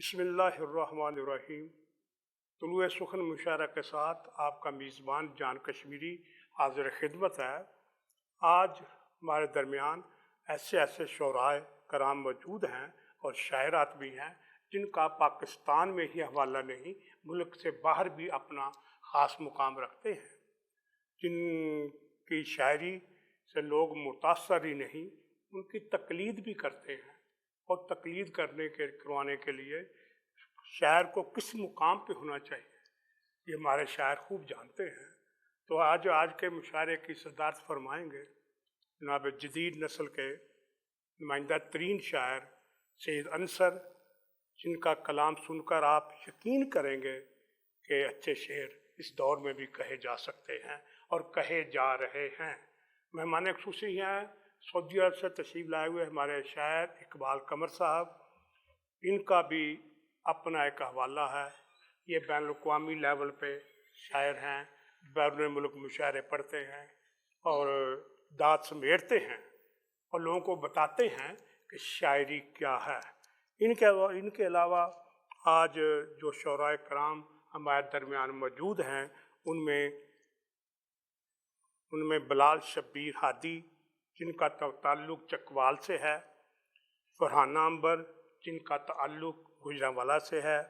बिस्मिल्लाहिर्रहमानिर्रहीम। तुलुए सुखन मुशायरा के साथ आपका मेज़बान जान कश्मीरी हाजिर खिदमत है। आज हमारे दरमियान ऐसे ऐसे शोराए कराम मौजूद हैं और शायरात भी हैं जिनका पाकिस्तान में ही हवाला नहीं, मुल्क से बाहर भी अपना ख़ास मुकाम रखते हैं, जिनकी शायरी से लोग मुतासर ही नहीं, उनकी तकलीद भी करते हैं। और तकलीद करवाने के लिए शायर को किस मुकाम पे होना चाहिए ये हमारे शायर खूब जानते हैं। तो आज के मुशायरे की सदारत फरमाएंगे जनाब जदीद नस्ल के नुमाइंदा तरीन शायर सैयद अंसर, जिनका कलाम सुनकर आप यकीन करेंगे कि अच्छे शेर इस दौर में भी कहे जा सकते हैं और कहे जा रहे हैं। मेहमान खुसूसी हैं सऊदी अरब से तशरीफ़ लाए हुए हमारे शायर इकबाल कमर साहब। इनका भी अपना एक हवाला है। ये बैनुल-अक़वामी लेवल पे शायर हैं, बैरून मुल्क मुशायरे पढ़ते हैं और दाद समेटते हैं और लोगों को बताते हैं कि शायरी क्या है। इनके अलावा आज जो शोराए कराम हमारे दरमियान मौजूद हैं उनमें बिलाल शब्बीर हादी, जिनका ताल्लुक़ चकवाल से है, फरहाना अंबर, जिनका ताल्लुक़ गुजरांवाला से है,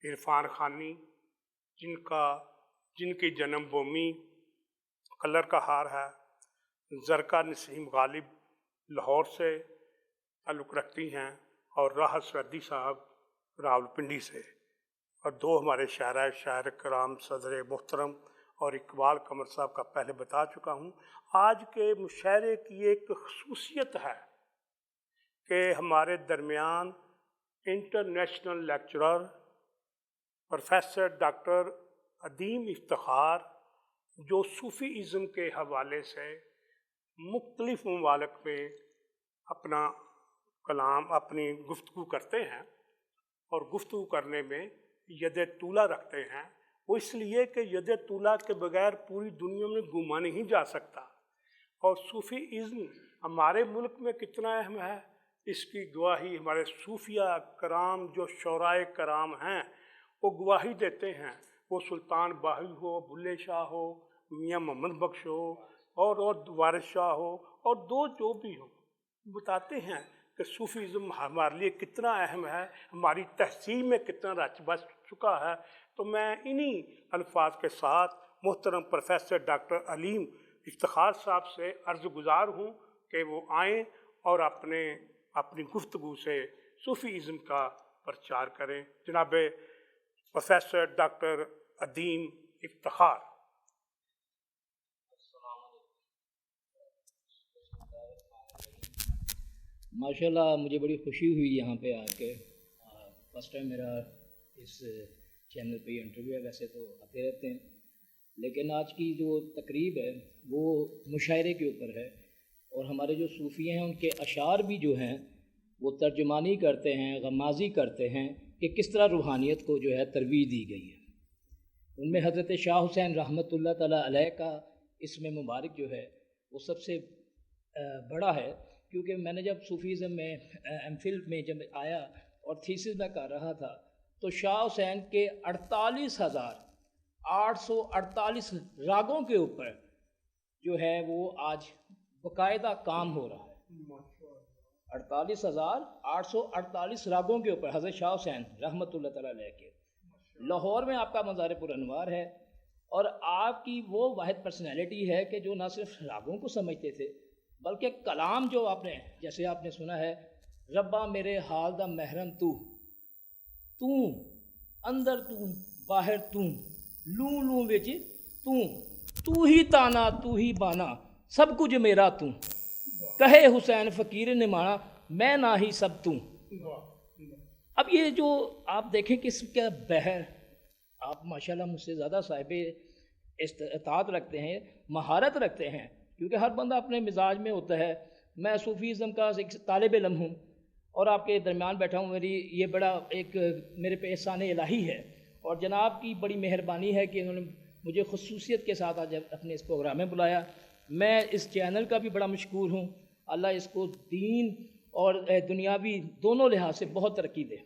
इरफान खानी, जिनकी जन्मभूमि कलर का हार है, ज़रका नसीम गालिब लाहौर से ताल्लुक़ रखती हैं और राहत सरदी साहब रावलपिंडी से। और दो हमारे शायर कराम सदर मुहतरम और इकबाल कमर साहब का पहले बता चुका हूँ। आज के मुशायरे की एक ख़ुसूसियत है कि हमारे दरमियान international lecturer professor doctor अदीम Iftikhar, जो सूफ़ीज़म के हवाले से मुख्तलिफ़ ममालिक में अपना कलाम अपनी गुफ्तगू करते हैं और गुफ्तगू करने में यद तूला रखते हैं। वो इसलिए कि यद तूला के बगैर पूरी दुनिया में घूमा नहीं जा सकता। और सूफ़ीज़म हमारे मुल्क में कितना अहम है, इसकी गवाही हमारे सूफिया कराम जो शोराए कराम हैं वो गवाही देते हैं। वो सुल्तान बाही हो, बुल्ले शाह हो, मियाँ मोहम्मद बख्श हो और वारिस शाह हो और दो जो भी हो, बताते हैं कि सूफ़ीज़म हमारे लिए कितना अहम है, हमारी तहसील में कितना रच बस चुका है। तो मैं इन्हीं अल्फाज के साथ मोहतरम प्रोफेसर डॉक्टर अलीम इफ्तिखार साहब से अर्ज़ गुज़ार हूँ कि वो आएँ और अपनी गुफ्तगू से सूफ़ीज़म का प्रचार करें। जनाब प्रोफेसर डॉक्टर अदीम इफ्तिखार। माशाल्लाह, मुझे बड़ी खुशी हुई यहाँ पे आके। फर्स्ट टाइम मेरा इस चैनल पे इंटरव्यू है। वैसे तो आते रहते हैं, लेकिन आज की जो तकरीब है वो मुशायरे के ऊपर है और हमारे जो सूफ़ी हैं उनके अशार भी जो हैं वो तर्जुमानी करते हैं, गमाज़ी करते हैं कि किस तरह रूहानियत को जो है तरवीज दी गई है। उनमें हज़रत शाह हुसैन रहमतुल्लाह तआला अलैह का इसमें मुबारक जो है वो सबसे बड़ा है, क्योंकि मैंने जब सूफ़ीज़म में एमफिल में जब आया और थीसिस में कर रहा था तो शाह हुसैन के 48,848 रागों के ऊपर जो है वो आज बाकायदा काम हो रहा है। 48,848 रागों के ऊपर हज़रत शाह हुसैन रहमतुल्लाह तआला अलैह के। लाहौर में आपका मज़ार पुरअनवार है और आपकी वो वाहिद पर्सनैलिटी है कि जो ना सिर्फ रागों को समझते थे बल्कि कलाम जो आपने, जैसे आपने सुना है, रब्बा मेरे हाल दा महरम तू अंदर तू बाहर तू लू लू विच तू ही ताना तू ही बाना सब कुछ मेरा तू, कहे हुसैन फ़कीर ने माना मैं ना ही सब तू। अब ये जो आप देखें कि इसका बहर, आप माशाल्लाह मुझसे ज़्यादा साहिब इस्तात रखते हैं, महारत रखते हैं, क्योंकि हर बंदा अपने मिजाज में होता है। मैं सूफ़ीज़म का एक तालिब इल्म हूँ और आपके दरमियान बैठा हूँ। मेरी ये बड़ा एक मेरे पे एहसान इलाही है और जनाब की बड़ी मेहरबानी है कि उन्होंने मुझे ख़ुसूसियत के साथ आज अपने इस प्रोग्राम में बुलाया। मैं इस चैनल का भी बड़ा मशकूर हूँ। अल्लाह इसको दीन और दुनियावी दोनों लिहाज से बहुत तरक्की दे।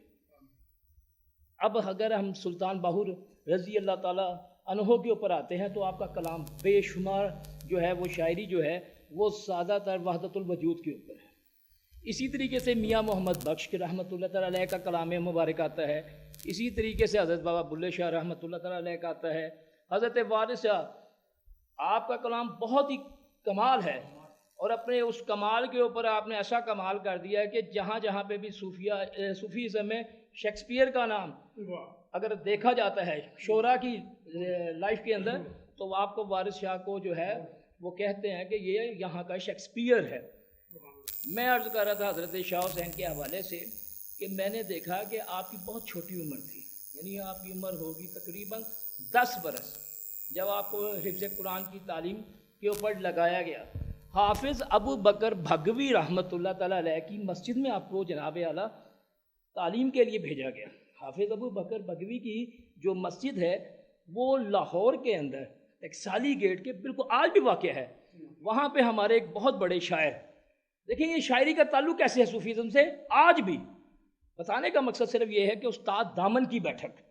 اب اگر ہم سلطان باہر رضی اللہ تعالیٰ عنہ کے اوپر آتے ہیں تو آپ کا کلام بے شمار جو ہے وہ شاعری جو ہے وہ زیادہ تر وحدت الوجود کے اوپر ہے۔ اسی طریقے سے میاں محمد بخش کے رحمۃ اللہ تعالیٰ علیہ کا کلام مبارک آتا ہے، اسی طریقے سے حضرت بابا بلے شاہ رحمۃ اللہ تعالیٰ علیہ کا آتا ہے، حضرت وارث شاہ آپ کا کلام بہت ہی کمال ہے، اور اپنے اس کمال کے اوپر آپ نے ایسا کمال کر دیا ہے کہ جہاں جہاں پہ بھی صوفیزم میں شیکسپیئر کا نام اگر دیکھا جاتا ہے شعراء کی لائف کے اندر تو آپ کو وارث شاہ کو جو ہے وہ کہتے ہیں کہ یہ یہاں کا شیکسپیئر ہے۔ میں عرض کر رہا تھا حضرت شاہ حسین کے حوالے سے کہ میں نے دیکھا کہ آپ کی بہت چھوٹی عمر تھی، یعنی آپ کی عمر ہوگی تقریباً 10 برس جب آپ کو حفظ قرآن کی تعلیم کے اوپر لگایا گیا۔ حافظ ابو بکر بھگوی رحمۃ اللہ تعالیٰ علیہ کی مسجد میں آپ کو جناب اعلیٰ تعلیم کے لیے بھیجا گیا۔ حافظ ابو بکر بھگوی کی جو مسجد ہے وہ لاہور کے اندر ٹکسالی گیٹ کے بالکل آج بھی واقع ہے، وہاں پہ ہمارے ایک بہت بڑے شاعر، دیکھیں یہ شاعری کا تعلق کیسے ہے صوفیزم سے آج بھی، بتانے کا مقصد صرف یہ ہے کہ استاد دامن کی بیٹھک،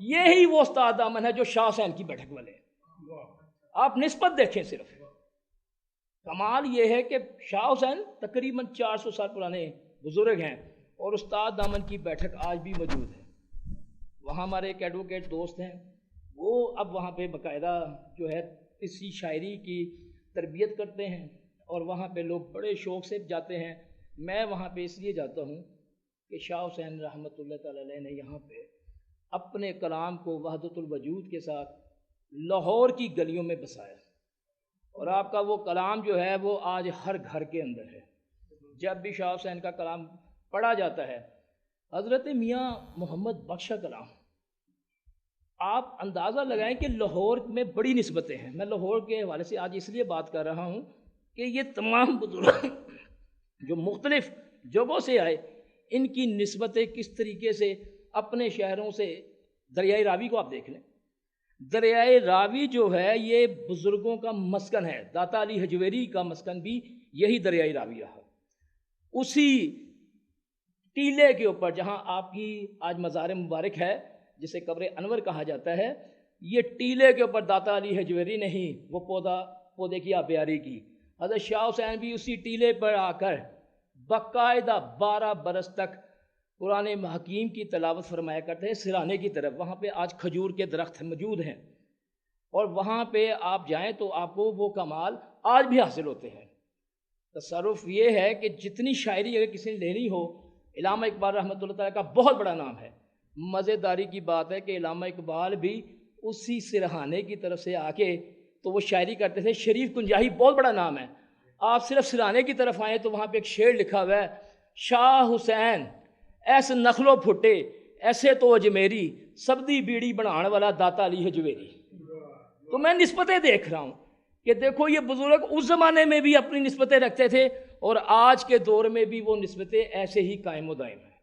یہی وہ استاد دامن ہے جو شاہ حسین کی بیٹھک والے ہیں۔ آپ نسبت دیکھیں، صرف کمال یہ ہے کہ شاہ حسین تقریباً 400 سال پرانے بزرگ ہیں اور استاد دامن کی بیٹھک آج بھی موجود ہے۔ وہاں ہمارے ایک ایڈوکیٹ دوست ہیں، وہ اب وہاں پہ باقاعدہ جو ہے اسی شاعری کی تربیت کرتے ہیں اور وہاں پہ لوگ بڑے شوق سے جاتے ہیں۔ میں وہاں پہ اس لیے جاتا ہوں کہ شاہ حسین رحمۃ اللہ تعالیٰ علیہ نے یہاں پہ اپنے کلام کو وحدت الوجود کے ساتھ لاہور کی گلیوں میں بسایا، اور آپ کا وہ کلام جو ہے وہ آج ہر گھر کے اندر ہے۔ جب بھی شاہ حسین کا کلام پڑھا جاتا ہے، حضرت میاں محمد بخش کا کلام، آپ اندازہ لگائیں کہ لاہور میں بڑی نسبتیں ہیں۔ میں لاہور کے حوالے سے آج اس لیے بات کر رہا ہوں کہ یہ تمام بزرگ جو مختلف جگہوں سے آئے، ان کی نسبتیں کس طریقے سے اپنے شہروں سے، دریائے راوی کو آپ دیکھ لیں، دریائے راوی جو ہے یہ بزرگوں کا مسکن ہے، داتا علی حجویری کا مسکن بھی یہی دریائے راوی رہا۔ اسی ٹیلے کے اوپر جہاں آپ کی آج مزار مبارک ہے جسے قبر انور کہا جاتا ہے، یہ ٹیلے کے اوپر داتا علی حجویری نہیں وہ پودے کی آبیاری کی، حضرت شاہ حسین بھی اسی ٹیلے پر آ کر باقاعدہ 12 برس تک قرآن حکیم کی تلاوت فرمایا کرتے ہیں سرانے کی طرف۔ وہاں پہ آج کھجور کے درخت موجود ہیں اور وہاں پہ آپ جائیں تو آپ کو وہ کمال آج بھی حاصل ہوتے ہیں۔ تصرف یہ ہے کہ جتنی شاعری اگر کسی نے لینی ہو، علامہ اقبال رحمۃ اللہ تعالیٰ کا بہت بڑا نام ہے۔ مزیداری کی بات ہے کہ علامہ اقبال بھی اسی سرہانے کی طرف سے آ کے تو وہ شاعری کرتے تھے۔ شریف کنجاہی بہت بڑا نام ہے، آپ صرف سرہانے کی طرف آئیں تو وہاں پہ ایک شعر لکھا ہوا ہے، شاہ حسین ایس نخلو پھٹے ایسے تو اجمیری سبدی بیڑی بنان والا داتا علی حجویری۔ تو میں نسبتیں دیکھ رہا ہوں کہ دیکھو یہ بزرگ اس زمانے میں بھی اپنی نسبتیں رکھتے تھے اور آج کے دور میں بھی وہ نسبتیں ایسے ہی قائم و دائم ہیں۔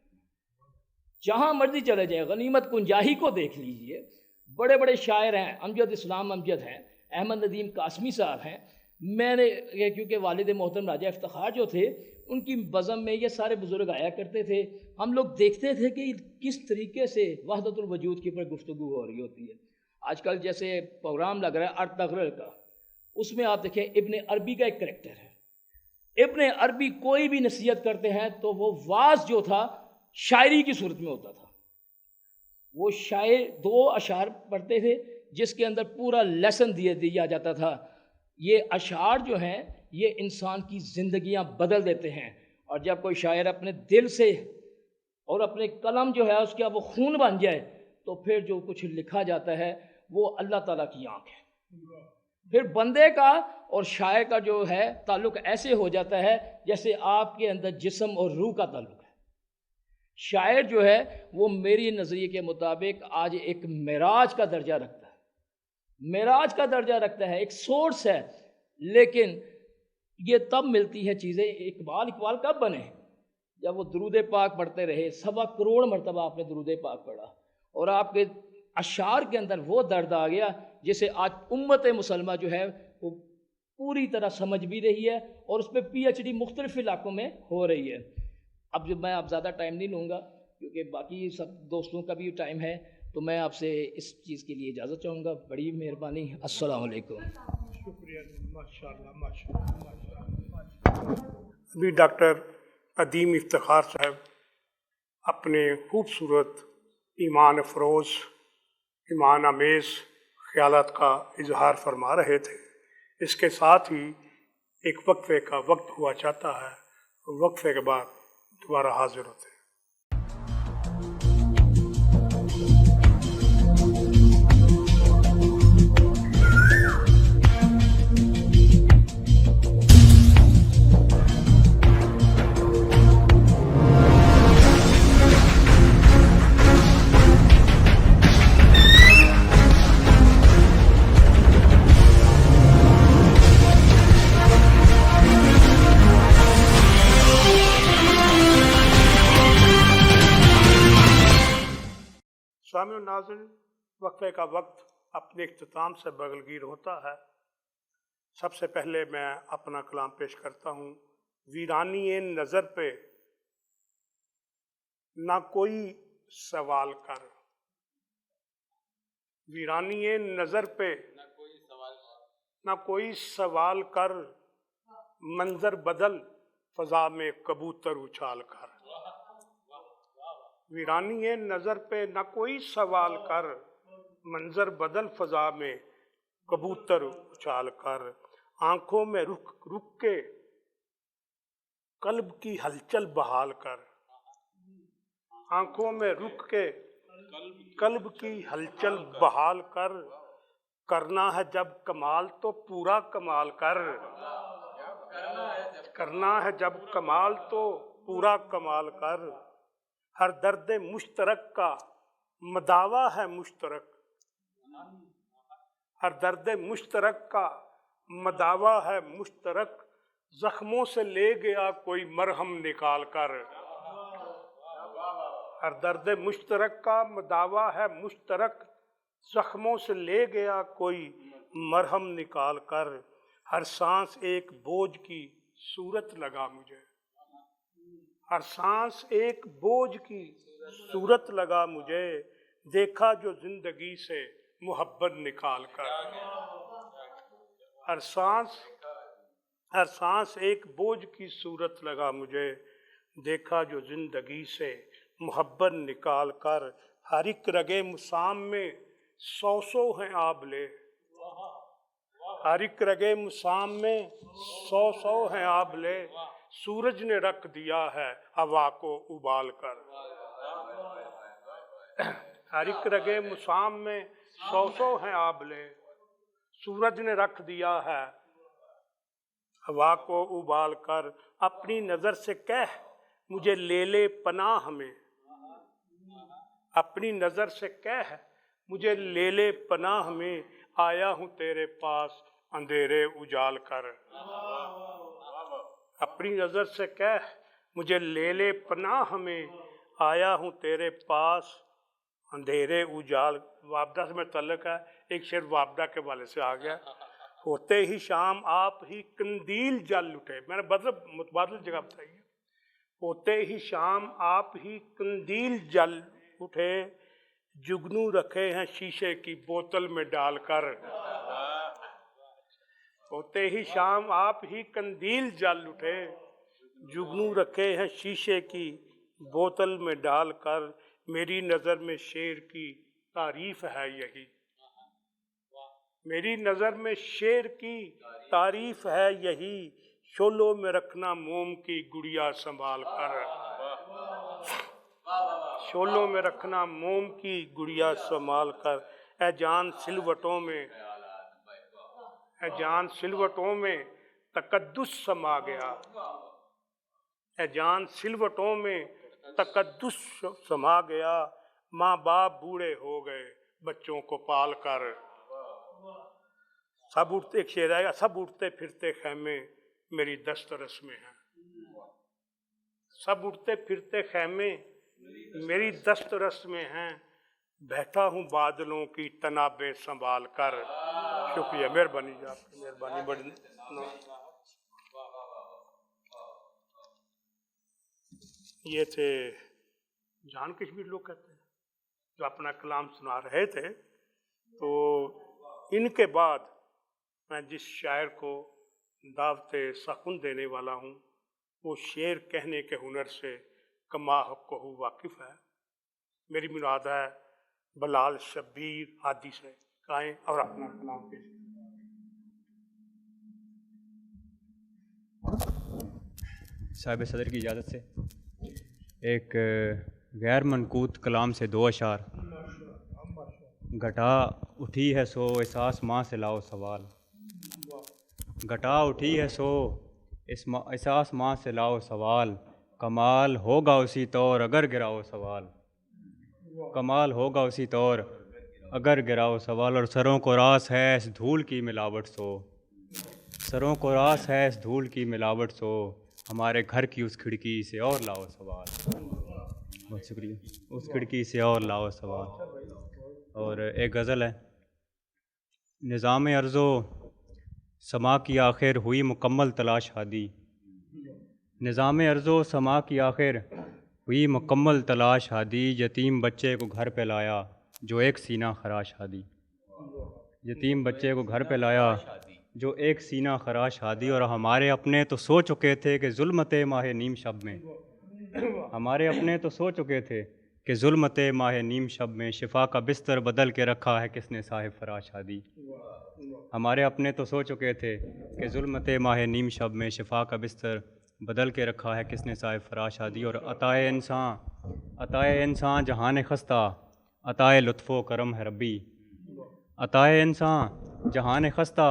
جہاں مرضی چلے جائیں، غنیمت کنجاہی کو دیکھ لیجئے، بڑے بڑے شاعر ہیں، امجد اسلام امجد ہیں، احمد ندیم قاسمی صاحب ہیں۔ میں نے کیونکہ والد محترم راجہ افتخار جو تھے ان کی بزم میں یہ سارے بزرگ آیا کرتے تھے، ہم لوگ دیکھتے تھے کہ کس طریقے سے وحدت الوجود کے اوپر گفتگو ہو رہی ہوتی ہے۔ آج کل جیسے پروگرام لگ رہا ہے ارت تغرر کا، اس میں آپ دیکھیں ابن عربی کا ایک کریکٹر ہے۔ ابن عربی کوئی بھی نصیحت کرتے ہیں تو وہ واز جو تھا شاعری کی صورت میں ہوتا تھا۔ وہ شاعر 2 اشعار پڑھتے تھے جس کے اندر پورا لیسن دیا جاتا تھا۔ یہ اشعار جو ہیں یہ انسان کی زندگیاں بدل دیتے ہیں، اور جب کوئی شاعر اپنے دل سے اور اپنے قلم جو ہے اس کا وہ خون بن جائے تو پھر جو کچھ لکھا جاتا ہے وہ اللہ تعالیٰ کی آنکھ ہے۔ پھر بندے کا اور شاعر کا جو ہے تعلق ایسے ہو جاتا ہے جیسے آپ کے اندر جسم اور روح کا تعلق ہے۔ شاعر جو ہے وہ میری نظریے کے مطابق آج ایک معراج کا درجہ رکھتا ہے، معراج کا درجہ رکھتا ہے، ایک سورس ہے، لیکن یہ تب ملتی ہے چیزیں۔ اقبال کب بنے؟ جب وہ درود پاک پڑھتے رہے، 1.25 کروڑ مرتبہ آپ نے درود پاک پڑھا، اور آپ کے اشعار کے اندر وہ درد آ گیا جسے آج امت مسلمہ جو ہے وہ پوری طرح سمجھ بھی رہی ہے اور اس پہ PhD مختلف علاقوں میں ہو رہی ہے۔ اب میں زیادہ ٹائم نہیں لوں گا کیونکہ باقی سب دوستوں کا بھی ٹائم ہے، تو میں آپ سے اس چیز کے لیے اجازت چاہوں گا. بڑی مہربانی. السلام علیکم. شکریہ جی، ماشاء اللہ ماشاء اللہ. ابھی ڈاکٹر قدیم افتخار صاحب اپنے خوبصورت ایمان افروز، ایمان آمیز خیالات کا اظہار فرما رہے تھے. اس کے ساتھ ہی ایک وقفے کا وقت ہوا چاہتا ہے. وقفے کے بعد دوبارہ حاضر ہوتے ہیں. سامع ناظرین، وقفے کا وقت اپنے اختتام سے بغلگیر ہوتا ہے. سب سے پہلے میں اپنا کلام پیش کرتا ہوں. ویرانی نظر پہ نہ کوئی سوال کر، ویرانی نظر پہ نہ کوئی سوال کر، منظر بدل فضا میں کبوتر اچھال کر. ویرانی نظر پہ نہ کوئی سوال کر، منظر بدل فضا میں کبوتر اچھال کر. آنکھوں میں رک کے قلب کی ہلچل بحال کر. آنکھوں میں رک کے قلب کی ہلچل بحال کر. کرنا ہے جب کمال تو پورا کمال کر. کرنا ہے جب کمال تو پورا کمال کر. ہر درد مشترک کا مداوا ہے مشترک. ہر درد مشترک کا مداوا ہے مشترک. زخموں سے لے گیا کوئی مرہم نکال کر. ہر درد مشترک کا مداوا ہے مشترک. زخموں سے لے گیا کوئی مرہم نکال کر. ہر سانس ایک بوجھ کی صورت لگا مجھے. ہر سانس ایک بوجھ کی صورت لگا مجھے. دیکھا جو زندگی سے محبت نکال کر. ہر سانس ایک بوجھ کی صورت لگا مجھے. دیکھا جو زندگی سے محبت نکال کر. ہر ایک رگے مسام میں سو ہیں آبلے. ہر ایک رگے مسام میں سو ہیں آبلے. سورج نے رکھ دیا ہے ہوا کو ابال کر. ہر ایک رگے مسام میں سو ہیں آبلے. سورج نے رکھ دیا ہے ہوا کو ابال کر. اپنی نظر سے کہہ مجھے لے لے پناہ میں. اپنی نظر سے کہہ مجھے لے لے پناہ میں. آیا ہوں تیرے پاس اندھیرے اجال کر. اپنی نظر سے کہہ مجھے لے لے پناہ میں. آیا ہوں تیرے پاس اندھیرے اجال. وابدہ سے میں تعلق ہے. ایک شعر وابدہ کے والے سے آ گیا. ہوتے ہی شام آپ ہی قندیل جل اٹھے. میں نے متبادل جگہ بتائی ہے. ہوتے ہی شام آپ ہی قندیل جل اٹھے. جگنو رکھے ہیں شیشے کی بوتل میں ڈال کر. ہوتے ہی شام آپ ہی قندیل جل اٹھے. جگنو رکھے ہیں شیشے کی بوتل میں ڈال کر. میری نظر میں شعر کی تعریف ہے یہی. میری نظر میں شعر کی تعریف ہے یہی. شولوں میں رکھنا موم کی گڑیا سنبھال کر. شولوں میں رکھنا موم کی گڑیا سنبھال کر. اے جان سلوٹوں میں اے جان سلوٹوں میں تقدس سما گیا. اے جان سلوٹوں میں تقدس سما گیا. ماں باپ بوڑھے ہو گئے بچوں کو پال کر. سب اٹھتے ایک شعر آئے گا. سب اٹھتے پھرتے خیمے میری دسترس میں ہیں. سب اٹھتے پھرتے خیمے میری دسترس میں ہیں. بیٹھا ہوں بادلوں کی تنابیں سنبھال کر. شکریہ، مہربانی جی، آپ کی مہربانی بڑی. یہ تھے جان کشمیر لوگ کہتے ہیں، جو اپنا کلام سنا رہے تھے، تو ان کے بعد میں جس شاعر کو دعوت سخن دینے والا ہوں وہ شعر کہنے کے ہنر سے کما حق کو واقف ہے۔ میری مراد ہے بلال شبیر ہادی سے، گائیں اور اپنا کلام پیش کریں۔ صاحب صدر کی اجازت سے ایک غیر منقوط کلام سے 2 اشعار۔ گھٹا اٹھی ہے سو اس آسماں سے لاؤ سوال، گھٹا اٹھی ہے سو اس آسماں سے لاؤ سوال، کمال ہوگا اسی طور اگر گراؤ سوال، کمال ہوگا اسی طور اگر گراؤ سوال، اور سروں کو راس ہے اس دھول کی ملاوٹ سو، سروں کو راس ہے اس دھول کی ملاوٹ سو، ہمارے گھر کی اس کھڑکی سے اور لاؤ سوال۔ بہت شکریہ۔ اس کھڑکی سے اور لاؤ سوال۔ اور ایک غزل ہے، نظام ارض و سما کی آخر ہوئی مکمل تلاش ہادی، نظام ارض و سما کی آخر ہوئی مکمل تلاش ہادی، یتیم بچے کو گھر پہ لایا جو ایک سینہ خراش ہادی، یتیم بچے کو گھر پہ لایا جو ایک سینہ خراش ہادی، اور ہمارے اپنے تو سو چکے تھے کہ ظلمت ماہ نیم شب میں، ہمارے اپنے تو سو چکے تھے کہ ظلمت ماہ نیم شب میں، شفا کا بستر بدل کے رکھا ہے کس نے صاحب فراش ہادی، ہمارے اپنے تو سو چکے تھے کہ ظلمت ماہ نیم شب میں، شفا کا بستر بدل کے رکھا ہے کس نے صاحب فراش ہادی، اور عطائے انسان جہان خستہ، عطائے لطف و کرم ہے ربی، عطائے انسان جہان خستہ،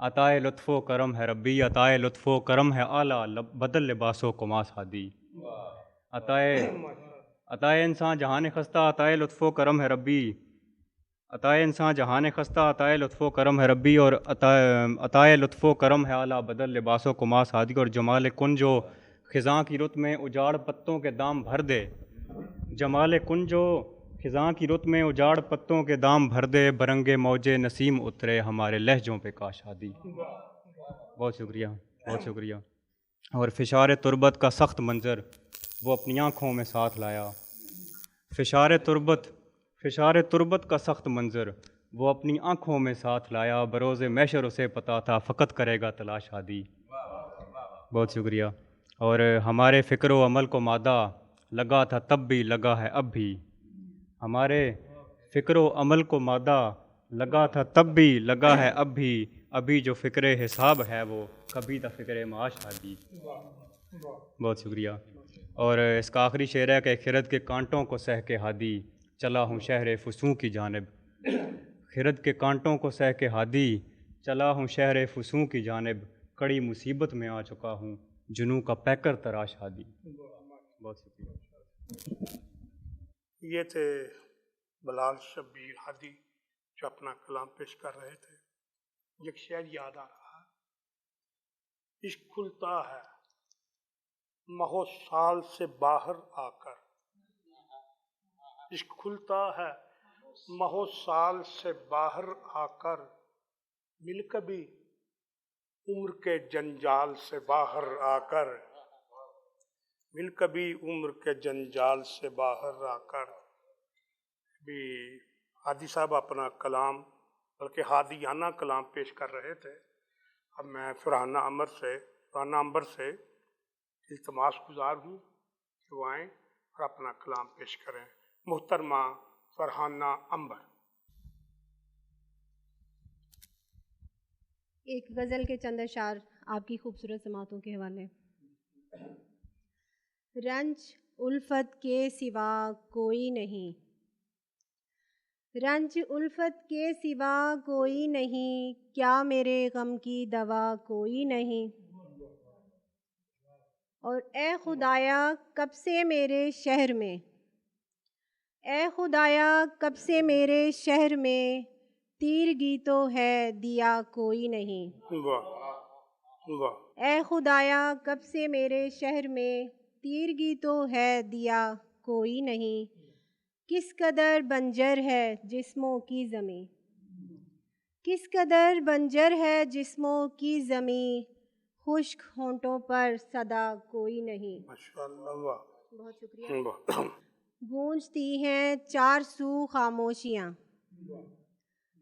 عطائے لطف و کرم ہے ربی، عطائے لطف و کرم ہے اعلیٰ بدل لباس و کماس ہادی، عطائے انسان جہان خستہ، عطائے لطف و کرم ہے ربی، عطائے انسان جہان خستہ، عطائے لطف و کرم ہے ربی، اور عطائے لطف و کرم ہے اعلیٰ بدل لباس و کماس ہادی، اور جمال کنج و خزاں کی رت میں اجاڑ پتوں کے دام بھر دے، جمال کنج و خزاں کی رت میں اجاڑ پتوں کے دام بھر دے، برنگے موجے نسیم اترے ہمارے لہجوں پہ کاش ہادی۔ بہت شکریہ، بہت شکریہ۔ اور فشار تربت کا سخت منظر وہ اپنی آنکھوں میں ساتھ لایا، فشار تربت کا سخت منظر وہ اپنی آنکھوں میں ساتھ لایا، بروز محشر اسے پتہ تھا فقط کرے گا تلاش ہادی۔ بہت شکریہ۔ اور ہمارے فکر و عمل کو مادہ لگا تھا تب بھی لگا ہے اب بھی، ہمارے فکر و عمل کو مادہ لگا تھا تب بھی لگا ہے اب بھی، ابھی جو فکر حساب ہے وہ کبھی تھا فکر معاش ہادی۔ بہت شکریہ۔ اور اس کا آخری شعر ہے کہ خرد کے کانٹوں کو سہ کے ہادی چلا ہوں شہر فسوں کی جانب، خرد کے کانٹوں کو سہ کے ہادی چلا ہوں شہر فسوں کی جانب، کڑی مصیبت میں آ چکا ہوں جنوں کا پیکر تراش ہادی۔ بہت شکریہ۔ یہ تھے بلال شبیر ہادی جو اپنا کلام پیش کر رہے تھے۔ ایک شعر یاد آ رہا ہے، عشق کھلتا ہے مہو سال سے باہر آ کر، عشق کھلتا ہے مہو سال سے باہر آ کر، مل کبھی عمر کے جنجال سے باہر آ کر، مل کبھی عمر کے جنجال سے باہر آ کر۔ بھی ہادی صاحب اپنا کلام بلکہ ہادیانہ کلام پیش کر رہے تھے۔ اب میں فرحانہ عنبر سے التماس گزار ہوں کہ وہ آئیں اور اپنا کلام پیش کریں۔ محترمہ فرحانہ عنبر۔ ایک غزل کے چند اشعار آپ کی خوبصورت سماعتوں کے حوالے۔ رنج الفت کے سوا کوئی نہیں، رنج الفت کے سوا کوئی نہیں، کیا میرے غم کی دوا کوئی نہیں، اور اے خدایا کب سے میرے شہر میں، اے خدایا کب سے میرے شہر میں، تیرگی تو ہے دیا کوئی نہیں، اے خدایا کب سے میرے شہر میں، تیرگی تو ہے دیا کوئی نہیں، کس قدر بنجر ہے جسموں کی زمیں، کس قدر بنجر ہے جسموں کی زمیں، خشک ہونٹوں پر صدا کوئی نہیں۔ ماشاءاللہ، بہت شکریہ۔ گونجتی ہیں چار سو خاموشیاں،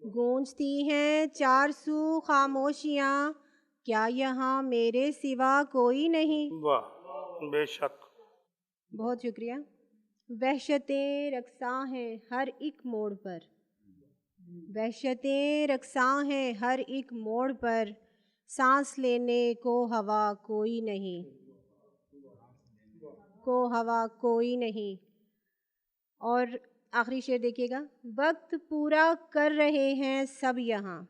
گونجتی ہیں چار سو خاموشیاں، کیا یہاں میرے سوا کوئی نہیں؟ واہ، بے شک. بہت شکریہ. وحشتیں رقصاں ہیں ہر ایک موڑ پر، وحشتیں رقصاں ہیں ہر ایک موڑ پر، سانس لینے کو ہوا کوئی نہیں، کو ہوا کوئی نہیں. اور آخری شعر دیکھیے گا. وقت پورا کر رہے ہیں سب یہاں،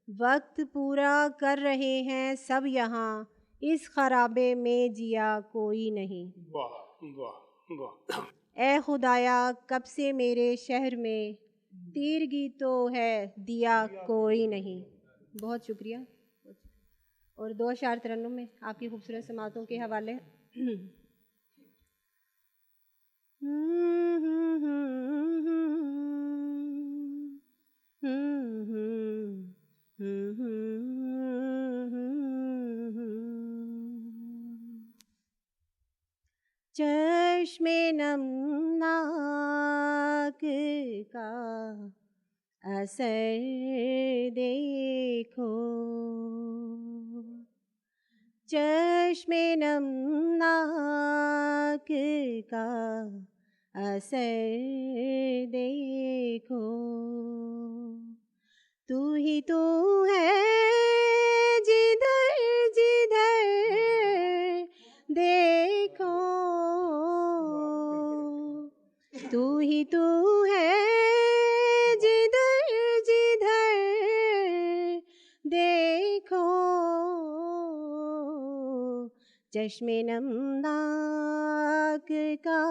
وقت پورا کر رہے ہیں سب یہاں، اس خرابے میں جیا کوئی نہیں. واہ واہ واہ. اے خدایا کب سے میرے شہر میں، تیرگی تو ہے دیا کوئی نہیں. بہت شکریہ. اور دو اشعار ترنم میں آپ کی خوبصورت سماعتوں کے حوالے. چشم نمناک کا اثر دیکھو، چشم نمناک کا اثر دیکھو، تو ہی تو ہے جدھر جدھر دیکھو، تو ہی تو ہے جدھر جدھر دیکھو، چشم نمناک کا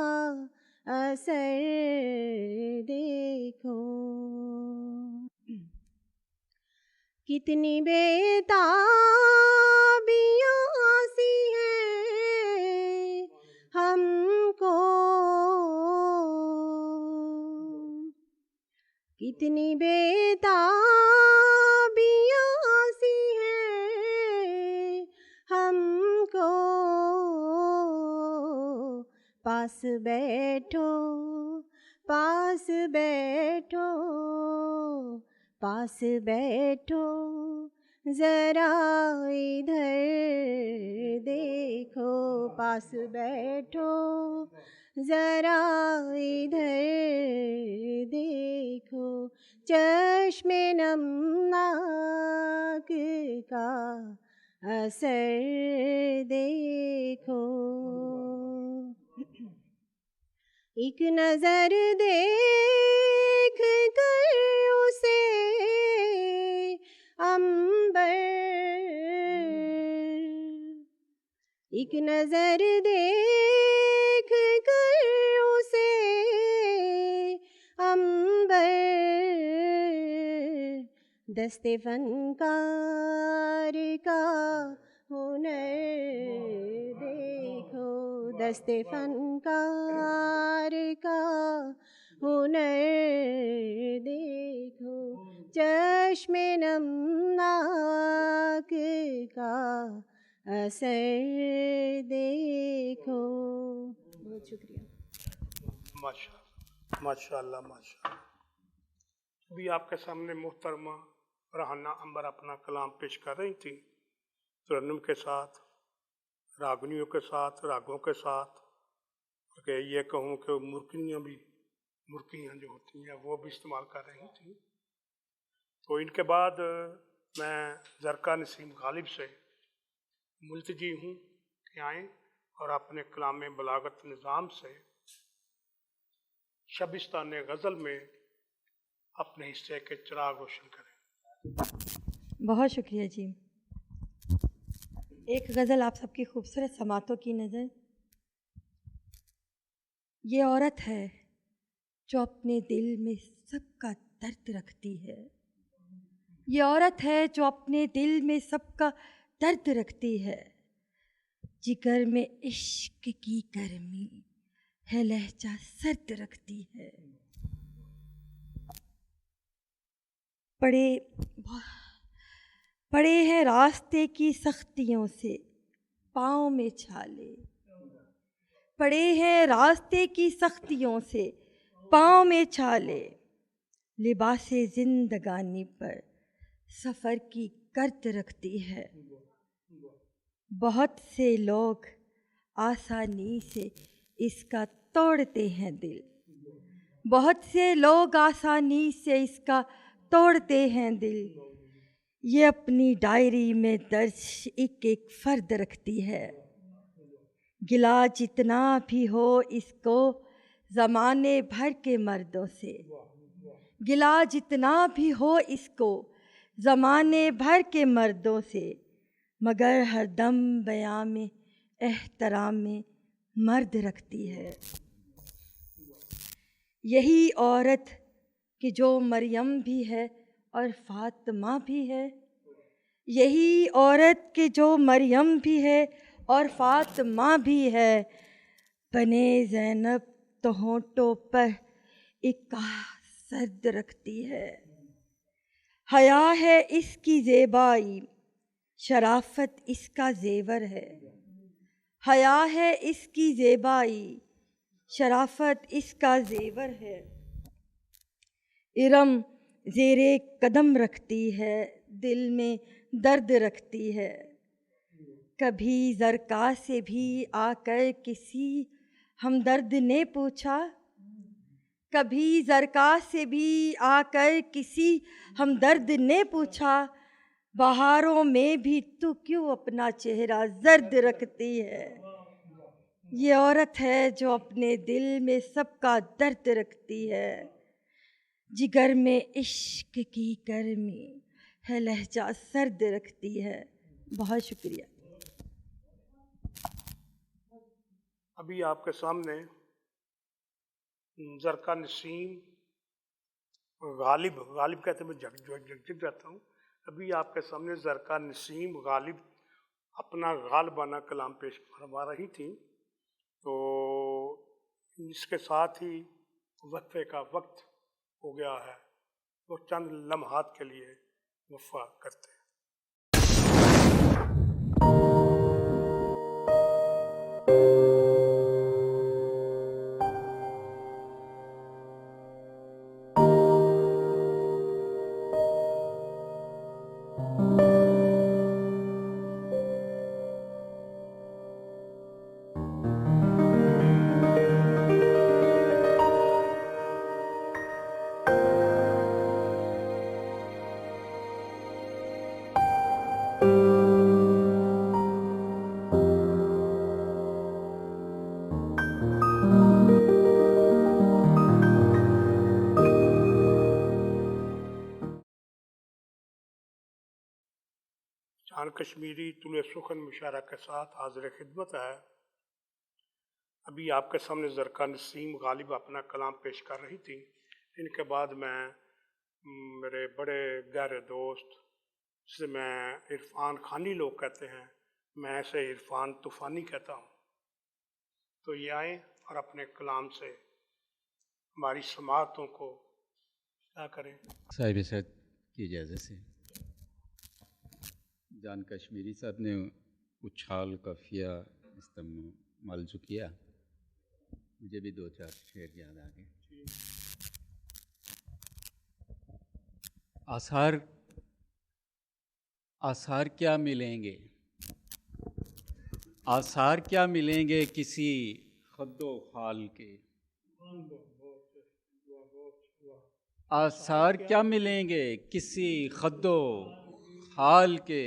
اثر دیکھو. کتنی بےتابیاں سی ہیں ہم کو، کتنی بےتابیاں سی ہیں ہم کو، پاس بیٹھو پاس بیٹھو پاس بیٹھو ذرا ادھر دیکھو، پاس بیٹھو ذرا ادھر دیکھو، چشم نمناک کا اثر دیکھو. ایک نظر دیکھ کر اسے عنبر، ایک نظر دیکھ کر اسے عنبر، دست فنکار کا ہنر دیکھو، دست فنکار کا ہنر دیکھو، چشم نمناک کا اثر دیکھو. بہت شکریہ. ماشاء اللہ ماشاء اللہ. ابھی آپ کے سامنے محترمہ رہانہ عنبر اپنا کلام پیش کر رہی تھی، ترنم کے ساتھ، راگنیوں کے ساتھ، راگوں کے ساتھ. کہ یہ کہوں کہ مرکیاں جو ہوتی ہیں وہ بھی استعمال کر رہی تھیں. تو ان کے بعد میں زرکا نسیم غالب سے ملتجی ہوں کہ آئیں اور اپنے کلام بلاغت نظام سے شبستان غزل میں اپنے حصے کے چراغ روشن کریں. بہت شکریہ جی. ایک غزل آپ سب کی خوبصورت سماعتوں کی نظر. یہ عورت ہے جو اپنے دل میں سب کا درد رکھتی ہے، یہ عورت ہے جو اپنے دل میں سب کا درد رکھتی ہے، جگر میں عشق کی گرمی ہے لہجہ سرد رکھتی ہے. پڑے ہیں راستے کی سختیوں سے پاؤں میں چھالے، पड़े हैं रास्ते की सख्तियों से पाँव में छाले, लिबासे जिंदगानी पर सफ़र की कर्त रखती है। बहुत से लोग आसानी से इसका तोड़ते हैं दिल, बहुत से लोग आसानी से इसका तोड़ते हैं दिल। ये अपनी डायरी में दर्ज एक एक फ़र्द रखती है। गिला जितना भी हो इसको ज़माने भर के मर्दों से, गिला जितना भी हो इसको ज़माने भर के मर्दों से, मगर हरदम बयां में एहतराम में मर्द रखती है। यही औरत कि जो मरियम भी है और फ़ातिमा भी है, यही औरत कि जो मरियम भी है और फ़ातिमा भी है, बने ज़ैनब तो होंठों पर एक सर्द रखती है। हया है इसकी ज़ेबाई, शराफत इसका ज़ेवर है। हया है इसकी ज़ेबाई, शराफत इसका ज़ेवर है। इरम ज़ेरे कदम रखती है, दिल में दर्द रखती है। कभी ज़रका से भी आकर किसी हमदर्द ने पूछा, कभी ज़रका से भी आकर किसी हमदर्द ने पूछा, बहारों में भी तू क्यों अपना चेहरा जर्द रखती है। ये औरत है जो अपने दिल में सबका दर्द रखती है। जिगर में इश्क की गर्मी है, लहजा सर्द रखती है। बहुत शुक्रिया। अभी आपके सामने ज़रका नसीम गालिब कहते मैं जग जाता हूँ। अभी आपके सामने ज़रका नसीम गालिब अपना गालिबाना कलाम पेश करवा रही थी। तो इसके साथ ही वक्फे का वक्त हो गया है, वो चंद लम्हात के लिए वफ़ा करते हैं। जान कश्मीरी तुले सुखन मुशारा के साथ हाजिर खिदमत है। अभी आपके सामने ज़रका नसीम गालिब अपना कलाम पेश कर रही थी। इनके बाद मैं मेरे बड़े गहरे दोस्त, जिसे मैं इरफान खानी लोग कहते हैं, मैं ऐसे इरफान तूफ़ानी कहता हूँ, तो ये आए और अपने कलाम से हमारी समातों को क्या करें। साहिब सद की इजाज़त से जान कश्मीरी साहब ने उछाल काफिया इस्तेमाल जो किया, मुझे भी दो चार शेर याद आ गए। आसार क्या मिलेंगे, आसार क्या मिलेंगे किसी खद्दो खाल के, आसार क्या मिलेंगे किसी खद्दो खाल के,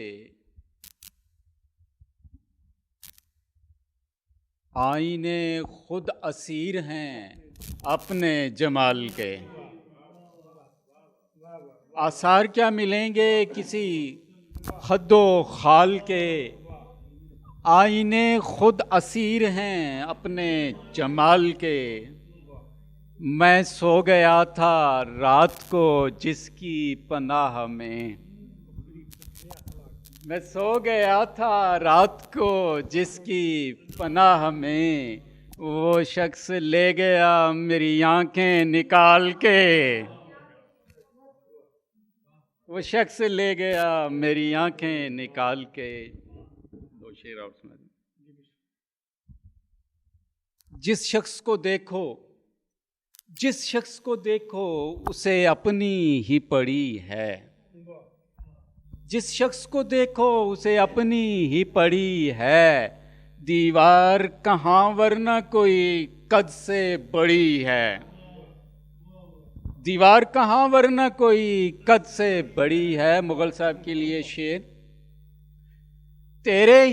आईने खुद असीर हैं अपने जमाल के। आसार क्या मिलेंगे किसी खद्दो खाल के, आईने खुद असीर हैं अपने जमाल के। मैं सो गया था रात को जिसकी पनाह में, मैं सो गया था रात को जिसकी पनाह में, वो शख्स ले गया मेरी आंखें निकाल के, वो शख्स ले गया मेरी आंखें निकाल के। दो शेर और सुना दूं। जिस शख्स को देखो उसे अपनी ही पड़ी है, जिस शख्स को देखो उसे अपनी ही पड़ी है, दीवार कहाँ वरना कोई कद से बड़ी है, दीवार कहाँ वरना कोई कद से बड़ी है। मुगल साहब के लिए शेर। तेरे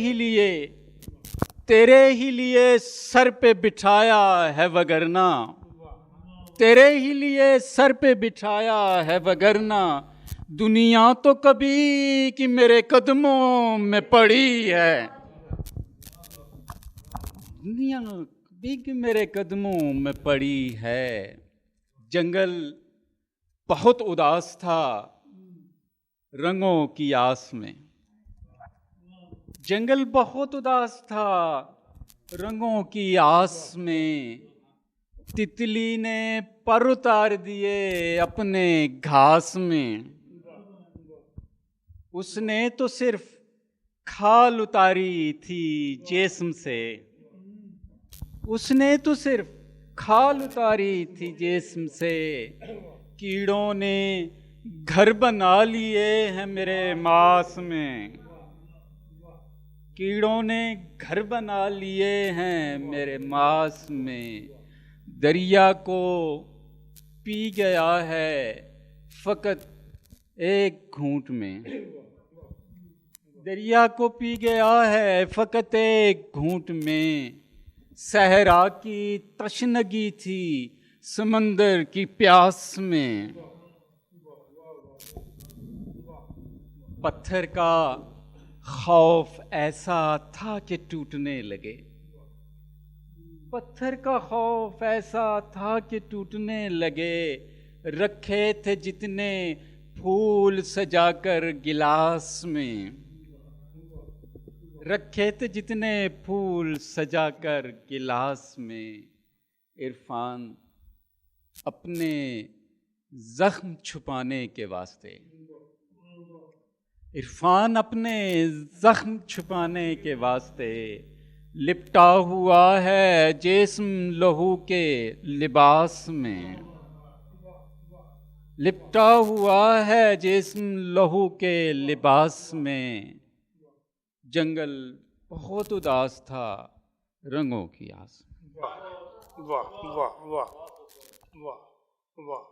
ही लिए सर पे बिठाया है वगरना, तेरे ही लिए सर पे बिठाया है वगरना, दुनिया तो कभी कि मेरे कदमों में पड़ी है, दुनिया कभी कि मेरे कदमों में पड़ी है। जंगल बहुत उदास था रंगों की आस में, जंगल बहुत उदास था रंगों की आस में, तितली ने पर उतार दिए अपने घास में, उसने तो सिर्फ खाल उतारी थी जिस्म से, उसने तो सिर्फ खाल उतारी थी जिस्म से, कीड़ों ने घर बना लिए हैं मेरे मांस में, कीड़ों ने घर बना लिए हैं मेरे मांस में, दरिया को पी गया है फकत एक घूंट में, दरिया को पी गया है फकत एक घूंट में, सहरा की तशनगी थी समंदर की प्यास में, पत्थर का खौफ ऐसा था कि टूटने लगे, पत्थर का खौफ ऐसा था कि टूटने लगे, रखे थे जितने फूल सजाकर गिलास में, रखे थे जितने फूल सजाकर गिलास में, इरफान अपने जख्म छुपाने के वास्ते, इरफान अपने जख्म छुपाने के वास्ते लिपटा हुआ है जिस्म लहू के लिबास में, लिपटा हुआ है जिस्म लहू के लिबास में, जंगल बहुत उदास था रंगों की आस में। वाह वाह वाह वाह वाह।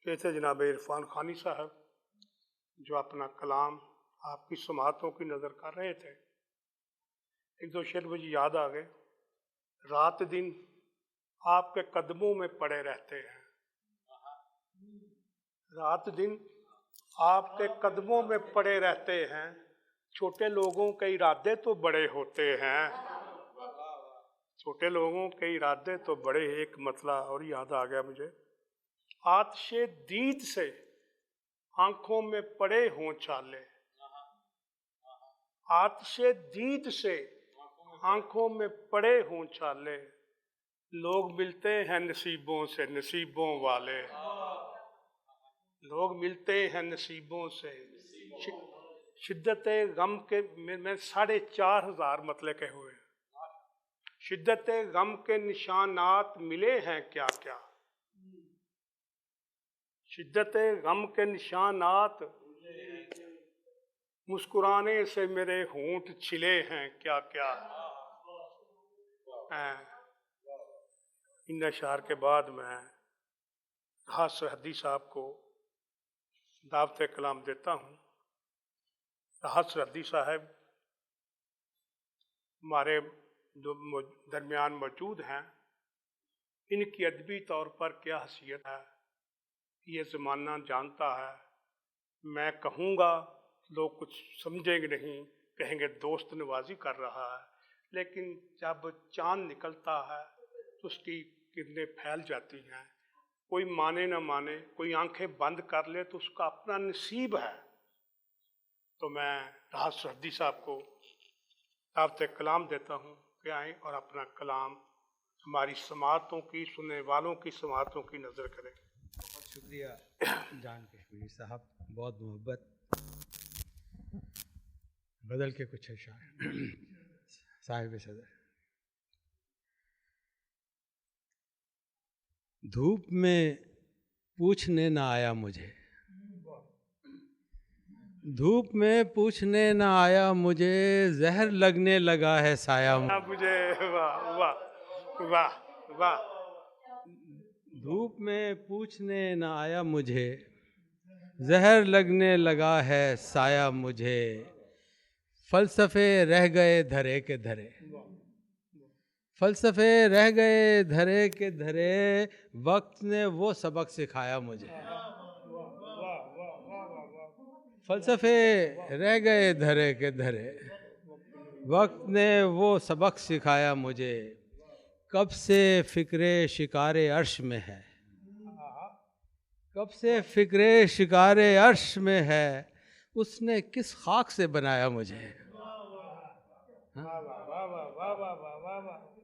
ये थे जनाब इरफान खानी साहब जो अपना कलाम आपकी समातों की नज़र कर रहे थे। एक दो शेर मुझे याद आ गए। रात दिन आपके कदमों में पड़े रहते हैं, रात दिन आपके कदमों में पड़े रहते हैं, छोटे लोगों के इरादे तो बड़े होते हैं, छोटे लोगों के इरादे तो बड़े। एक मतला और याद आ गया मुझे, आतिशे दीद से आंखों में पड़े हों छाले, आतिशे दीद से आंखों में पड़े हों छाले, लोग मिलते हैं नसीबों से नसीबों वाले, लोग मिलते हैं नसीबों से। शिद्दत गम के में 4,500 मतले कहे हुए, शिद्दत गम के निशानात मिले हैं क्या क्या, शिद्दत गम के निशानात मुस्कुराने से मेरे होंठ छिले हैं क्या क्या। इन अशार के बाद मैं राहत सरहदी साहब को दावत कलाम देता हूँ। राहत सरहदी साहब हमारे जो दरमियान मौजूद हैं, इनकी अदबी तौर पर क्या हैसियत है ये ज़माना जानता है। मैं कहूँगा लोग कुछ समझेंगे नहीं, कहेंगे दोस्त नवाजी कर रहा है, लेकिन जब चाँद निकलता है तो उसकी किरणें फैल जाती हैं। कोई माने ना माने, कोई आंखें बंद कर ले तो उसका अपना नसीब है। तो मैं राहत सरहदी साहब को दावत कलाम देता हूँ कि आएँ और अपना कलाम हमारी समातों की, सुनने वालों की समातों की नज़र करें। बहुत शुक्रिया जान कश्मीरी साहब, बहुत मोहब्बत। बदल के कुछ अशार साहिब सदर। धूप में पूछने न आया मुझे, धूप में पूछने न आया मुझे, जहर लगने लगा है साया मुझे। वाह वाह वाह वाह। धूप में पूछने न आया मुझे, जहर लगने लगा है साया मुझे, फलसफे रह गए धरे के धरे, फलसफे रह गए धरे के धरे, वक्त ने वो सबक सिखाया मुझे। फलसफे रह गए धरे के धरे, वक्त ने वो सबक सिखाया मुझे, कब से फिक्रे शिकारे अर्श में है, कब से फिक्रे शिकारे अर्श में है, उसने किस खाक से बनाया मुझे।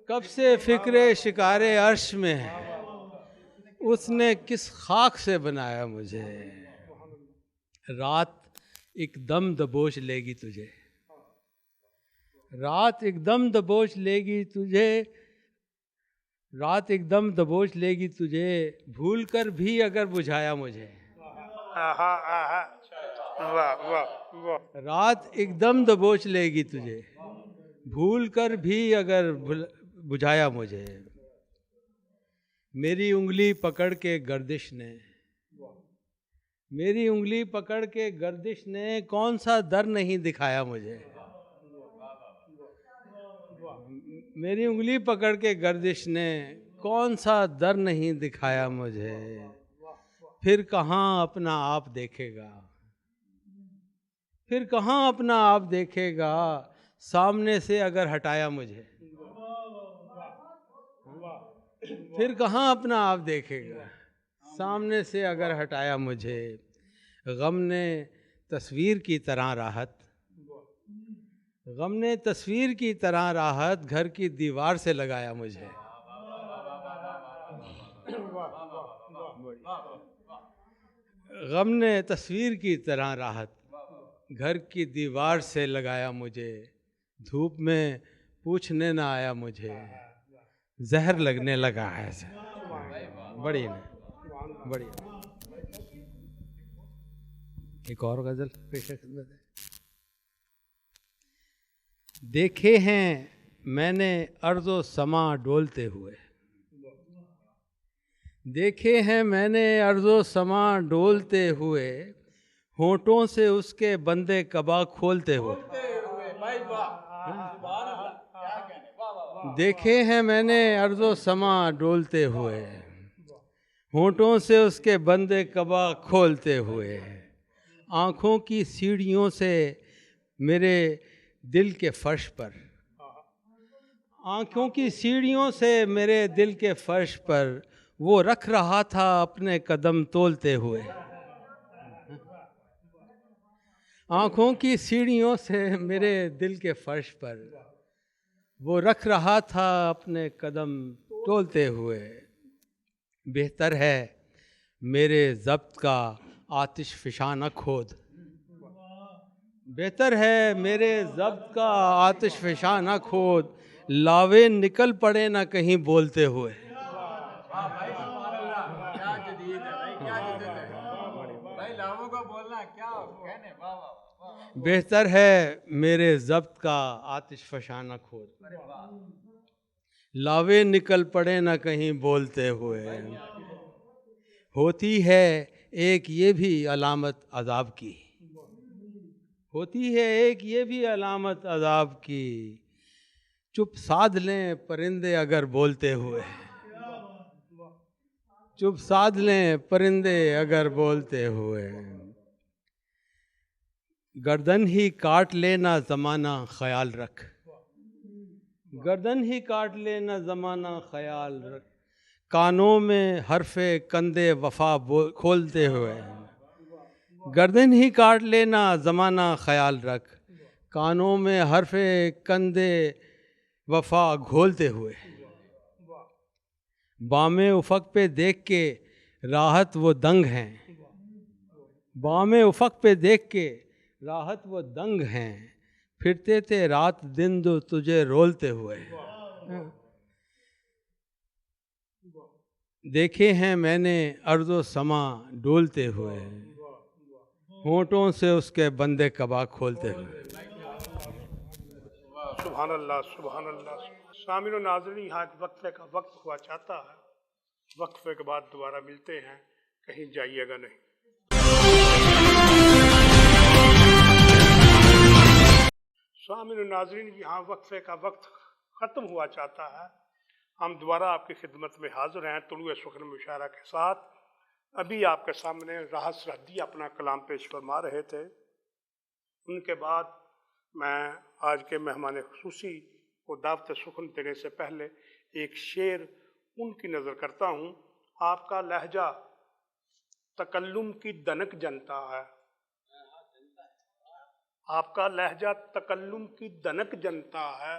कब से फिक्रे शिकारे अर्श में है, उसने किस खाक से बनाया मुझे। रात एकदम दबोच लेगी तुझे, रात एकदम दबोच लेगी तुझे, रात एकदम दबोच लेगी तुझे, भूल कर भी अगर बुझाया मुझे। आहा आहा वाह वाह वाह। रात एकदम दबोच लेगी तुझे, भूल कर भी अगर बुझाया मुझे। मेरी उंगली पकड़ के गर्दिश ने, मेरी उंगली पकड़ के गर्दिश ने, कौन सा दर नहीं दिखाया मुझे। मेरी उंगली पकड़ के गर्दिश ने, कौन सा दर नहीं दिखाया मुझे। फिर कहाँ अपना आप देखेगा, फिर कहाँ अपना आप देखेगा, सामने से अगर हटाया मुझे। फिर कहाँ अपना आप देखेगा, सामने से अगर हटाया मुझे। गम ने तस्वीर की तरह राहत, गम ने तस्वीर की तरह राहत, घर की दीवार से लगाया मुझे। गम ने तस्वीर की तरह राहत, घर की दीवार से लगाया मुझे। धूप में पूछने न आया मुझे, जहर लगने लगा है। बढ़िया बढ़िया। एक और गजल पेश खिदमत है। देखे हैं मैंने अर्ज़ो समा डोलते हुए, देखे हैं मैंने अर्ज़ो समा डोलते हुए, होठों से उसके बंदे कबा खोलते हुए। देखे हैं मैंने अर्ज़ो समा डोलते हुए, होठों से उसके बंदे कबा खोलते हुए। आँखों की सीढ़ियों से मेरे दिल के फर्श पर, आँखों की सीढ़ियों से मेरे दिल के फर्श पर, वो रख रहा था अपने कदम तोलते हुए। आँखों की सीढ़ियों से मेरे दिल के फर्श पर, वो रख रहा था अपने कदम तोलते हुए। बेहतर है मेरे ज़ब्त का आतिश फ़िशा न खोद, बेहतर है मेरे ज़ब्त का आतिश फ़िशा न खोद, लावे निकल पड़े ना कहीं बोलते हुए। बेहतर है मेरे ज़ब्त का आतिश फ़िशा न खोद, लावे निकल पड़े ना कहीं बोलते हुए। होती है एक ये भी अलामत अज़ाब की, होती है एक ये भी अलामत अज़ाब की, चुप साध लें परिंदे अगर बोलते हुए, चुप साध लें परिंदे अगर बोलते हुए। गर्दन ही काट लेना ज़माना ख्याल रख, गर्दन ही काट लेना ज़माना ख्याल रख, कानों में हरफे कंदे वफा खोलते हुए। गर्दन ही काट लेना ज़माना ख्याल रख, कानों में हरफे कंदे वफा घोलते हुए। बामे उफ़क़ पे देख के राहत वो दंग हैं, बामे उफ़क़ पे देख के राहत वो दंग हैं, फिरते थे रात दिन दो तुझे रोलते हुए। देखे हैं मैंने अर्ज़ व समा डोलते हुए, होंठों से उसके बंदे कबा खोलते हुए। सुभान अल्लाह, सुभान अल्लाह। सामिन व नाज़रीन, यहाँ एक वक्फे का वक्त हुआ चाहता है। वक्फे के बाद दोबारा मिलते हैं, कहीं जाइएगा नहीं। सामिन व नाज़रीन, यहाँ वक्फे का वक्त ख़त्म हुआ चाहता है। हम दोबारा आपकी खिदमत में हाजिर हैं तुलुए सुखन मुशारा के साथ। अभी आपके सामने राहत सरहदी अपना कलाम पेश फरमा रहे थे। उनके बाद मैं आज के मेहमान खुसूसी को दावत सुखन देने से पहले एक शेर उनकी नज़र करता हूँ। आपका लहजा तकल्लुम की दनक जनता है, आपका लहजा तकल्लुम की दनक जनता है,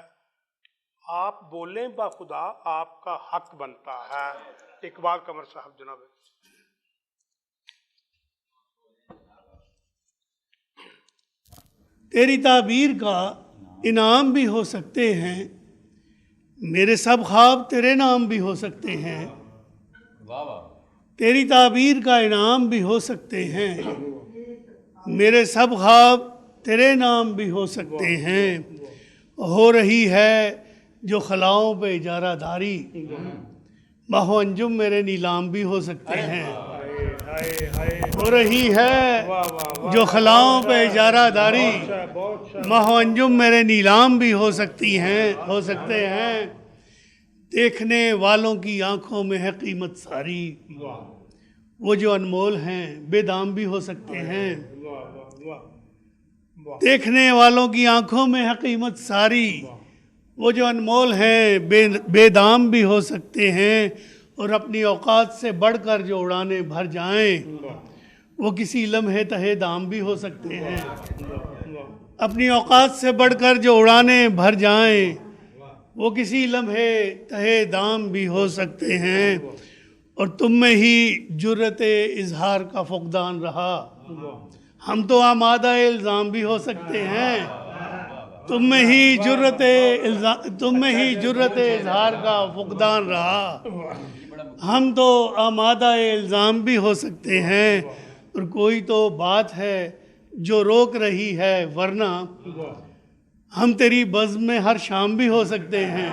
आप बोलें बाखुदा आपका हक बनता है। इकबाल कमर साहब जनाब। तेरी ताबीर का इनाम भी हो सकते हैं, मेरे सब ख्वाब तेरे नाम भी हो सकते हैं। तेरी ताबीर का इनाम भी हो सकते हैं, मेरे सब ख्वाब तेरे नाम भी हो सकते हैं। हो रही है जो खलाओं पे इजारा दारी, बाहो अंजुम मेरे नीलाम भी हो सकते हैं। हो रही है जो खलाओं पे इजारा दारी, माहो अंजुम मेरे नीलाम भी हो सकती हैं, हो सकते हैं। देखने वालों की आंखों में है कीमत सारी, वो जो अनमोल हैं बेदाम भी हो सकते हैं। देखने वालों की आंखों में है कीमत सारी, वो जो अनमोल हैं बेदाम भी हो सकते हैं। और अपनी औकात से बढ़कर जो उड़ाने भर जाएं, वो किसी लम्हे तहे दाम भी हो सकते हैं। अपनी औकात से बढ़कर जो उड़ाने भर जाएं, वो किसी लम्हे तहे दाम भी हो सकते हैं। और तुम में ही जुर्रत इजहार का फुकदान रहा, हम तो आमादा इल्ज़ाम भी हो सकते हैं। तुम में ही जुर्रत इजहार का फुकदान रहा, हम तो आमादा इल्ज़ाम भी हो सकते हैं। और कोई तो बात है जो रोक रही है, वरना हम तेरी बज़्म में हर शाम भी हो सकते हैं।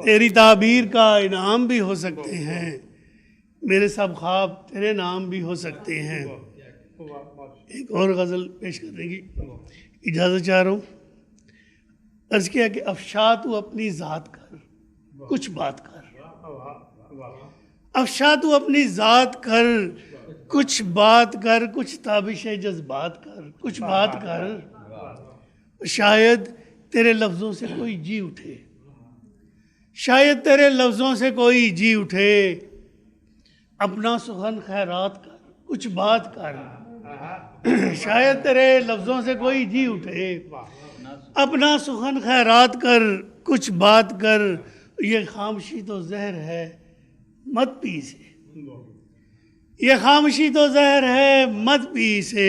तेरी ताबीर का इनाम भी हो सकते हैं, मेरे सब ख्वाब तेरे नाम भी हो सकते हैं। एक और गज़ल पेश करने की इजाज़त चाह रहा हूँ। अर्ज़ किया कि अफ़शा तू अपनी ज़ात कर, कुछ बात कर। अफ़शा तू अपनी ज़ात कर, कुछ बात कर। कुछ ताबिश जज्बात कर, कुछ बात कर। शायद तेरे लफ्ज़ों से कोई जी उठे, शायद तेरे लफ्ज़ों से कोई जी उठे। अपना सुखन खैरात कर, कुछ बात कर। शायद तेरे लफ्ज़ों से कोई जी उठे। अपना सुखन खैरात कर, कुछ बात कर। ये खामोशी तो जहर है, मत पी से। ये खामोशी तो जहर है, मत पी से।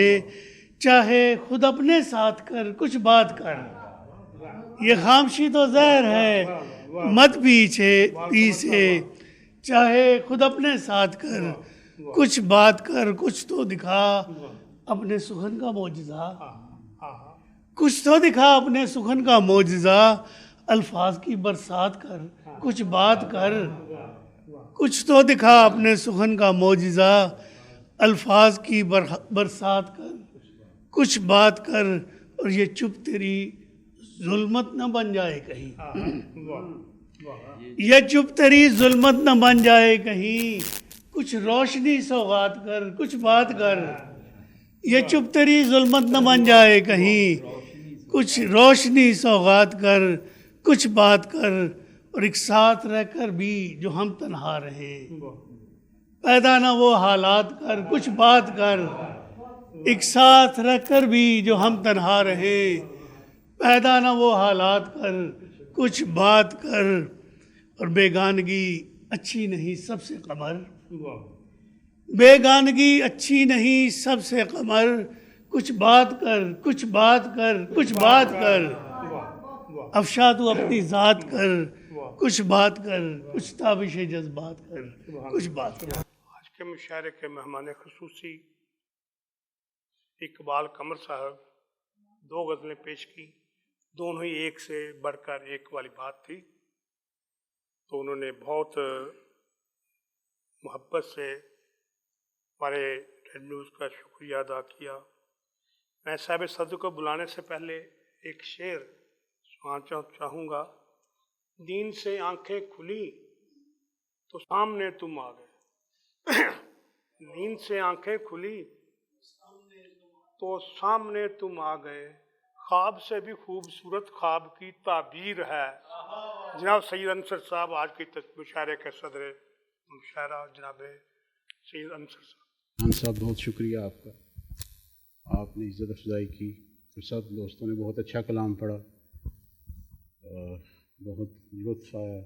चाहे खुद अपने साथ कर, कुछ बात कर। ये खामोशी तो जहर है, मत पी से। चाहे खुद अपने साथ कर, कुछ बात कर। कुछ तो दिखा अपने सुखन का मौजज़ा, कुछ तो दिखा अपने सुखन का मौजज़ा। अल्फाज की बरसात कर, कुछ बात कर। कुछ तो दिखा अपने सुखन का मौजज़ा। अल्फाज की बरसात कर, कुछ बात कर। और ये चुप तेरी जुल्मत न बन जाए कहीं, ये चुप तेरी जुल्मत न बन जाए कहीं। कुछ रोशनी सौगात कर, कुछ बात कर। ये चुप तेरी जुल्मत न बन जाए कहीं। कुछ रोशनी सौगात कर, कुछ बात कर। और एक साथ रहकर भी जो हम तन्हा रहे, पैदा ना वो हालात कर, कुछ बात कर। एक साथ रहकर भी जो हम तन्हा रहे, पैदा ना वो हालात कर, कुछ बात कर। और बेगानगी अच्छी नहीं सबसे कमर, बेगानगी अच्छी नहीं सबसे कमर। कुछ बात कर, कुछ बात कर, कुछ बात कर। अफ़शा तू अपनी ज़ात कर, کچھ بات کر، کچھ تابش جذبات کر، کچھ بات کر۔ آج کے مشاعرے کے مہمان خصوصی اقبال قمر صاحب 2 غزلیں پیش کی، دونوں ہی ایک سے بڑھ کر ایک والی بات تھی، تو انہوں نے بہت محبت سے ہمارے ریڈ نیوز کا شکریہ ادا کیا۔ میں صاحب صدر کو بلانے سے پہلے ایک شعر سنانا چاہوں گا۔ دین سے آنکھیں کھلی تو سامنے تم آ گئے، دین سے آنکھیں کھلی تو سامنے تم آ گئے، خواب سے بھی خوبصورت خواب کی تعبیر ہے۔ جناب سید انصر صاحب آج کی مشاعرے کے صدر مشاعرہ جناب سید انصر صاحب۔ خان صاحب بہت شکریہ آپ کا، آپ نے عزت افزائی کی، تو سب دوستوں نے بہت اچھا کلام پڑھا، بہت لطف آیا۔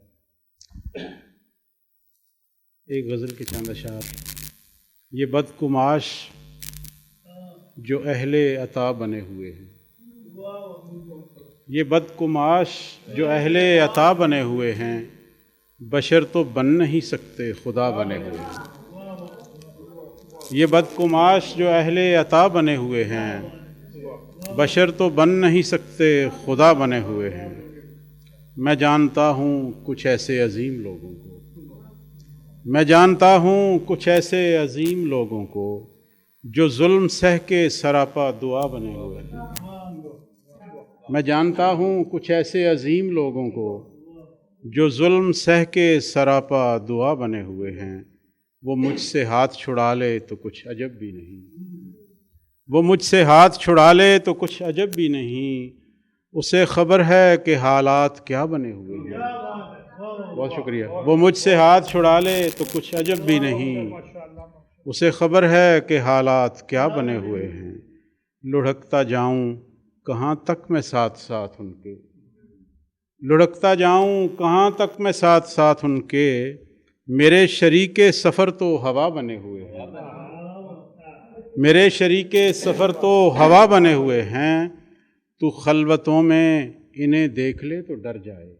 ایک غزل کے چند اشعار۔ یہ بدکماش جو اہل عطا بنے ہوئے ہیں، یہ بدکماش جو اہل عطا بنے ہوئے ہیں، بشر تو بن نہیں سکتے خدا بنے ہوئے ہیں۔ یہ بدکماش جو اہل عطا بنے ہوئے ہیں، بشر تو بن نہیں سکتے خدا بنے ہوئے ہیں۔ میں جانتا ہوں کچھ ایسے عظیم لوگوں کو، میں جانتا ہوں کچھ ایسے عظیم لوگوں کو جو ظلم سہ کے سراپا دعا بنے ہوئے ہیں۔ میں جانتا ہوں کچھ ایسے عظیم لوگوں کو جو ظلم سہ کے سراپا دعا بنے ہوئے ہیں۔ وہ مجھ سے ہاتھ چھڑا لے تو کچھ عجب بھی نہیں، وہ مجھ سے ہاتھ چھڑا لے تو کچھ عجب بھی نہیں، اسے خبر ہے کہ حالات کیا بنے ہوئے ہیں۔ بہت شکریہ۔ وہ مجھ سے ہاتھ چھڑا لے تو کچھ عجب بھی نہیں، اسے خبر ہے کہ حالات کیا بنے ہوئے ہیں۔ لڑھکتا جاؤں کہاں تک میں ساتھ ساتھ ان کے، لڑھکتا جاؤں کہاں تک میں ساتھ ساتھ ان کے، میرے شریک سفر تو ہوا بنے ہوئے ہیں، میرے شریک سفر تو ہوا بنے ہوئے ہیں۔ تو خلوتوں میں انہیں دیکھ لے تو ڈر جائے،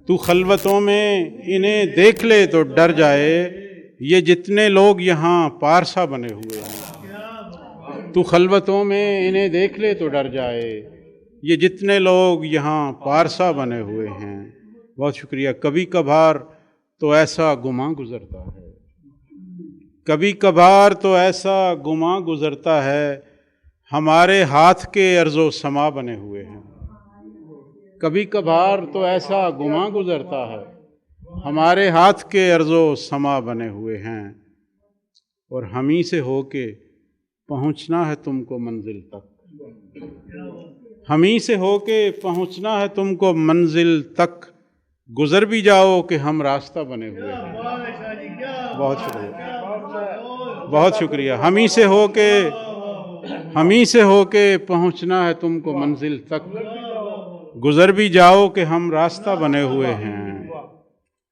تو خلوتوں میں انہیں دیکھ لے تو ڈر جائے، یہ جتنے لوگ یہاں پارسا بنے ہوئے ہیں۔ تو خلوتوں میں انہیں دیکھ لے تو ڈر جائے، یہ جتنے لوگ یہاں پارسا بنے ہوئے ہیں۔ بہت شکریہ۔ کبھی کبھار تو ایسا گماں گزرتا ہے، کبھی کبھار تو ایسا گماں گزرتا ہے، ہمارے ہاتھ کے ارض و سما بنے ہوئے ہیں۔ کبھی کبھار تو ایسا گماں گزرتا ہے، ہمارے ہاتھ کے ارض و سما بنے ہوئے ہیں، اور ہمیں سے ہو کے پہنچنا ہے تم کو منزل تک، ہمیں سے ہو کے پہنچنا ہے تم کو منزل تک، گزر بھی جاؤ کہ ہم راستہ بنے ہوئے ہیں۔ بہت شکریہ، بہت شکریہ۔ ہمیں سے ہو کے، ہمیں سے ہو کے پہنچنا ہے تم کو منزل تک، گزر بھی جاؤ کہ ہم راستہ بنے ہوئے ہیں۔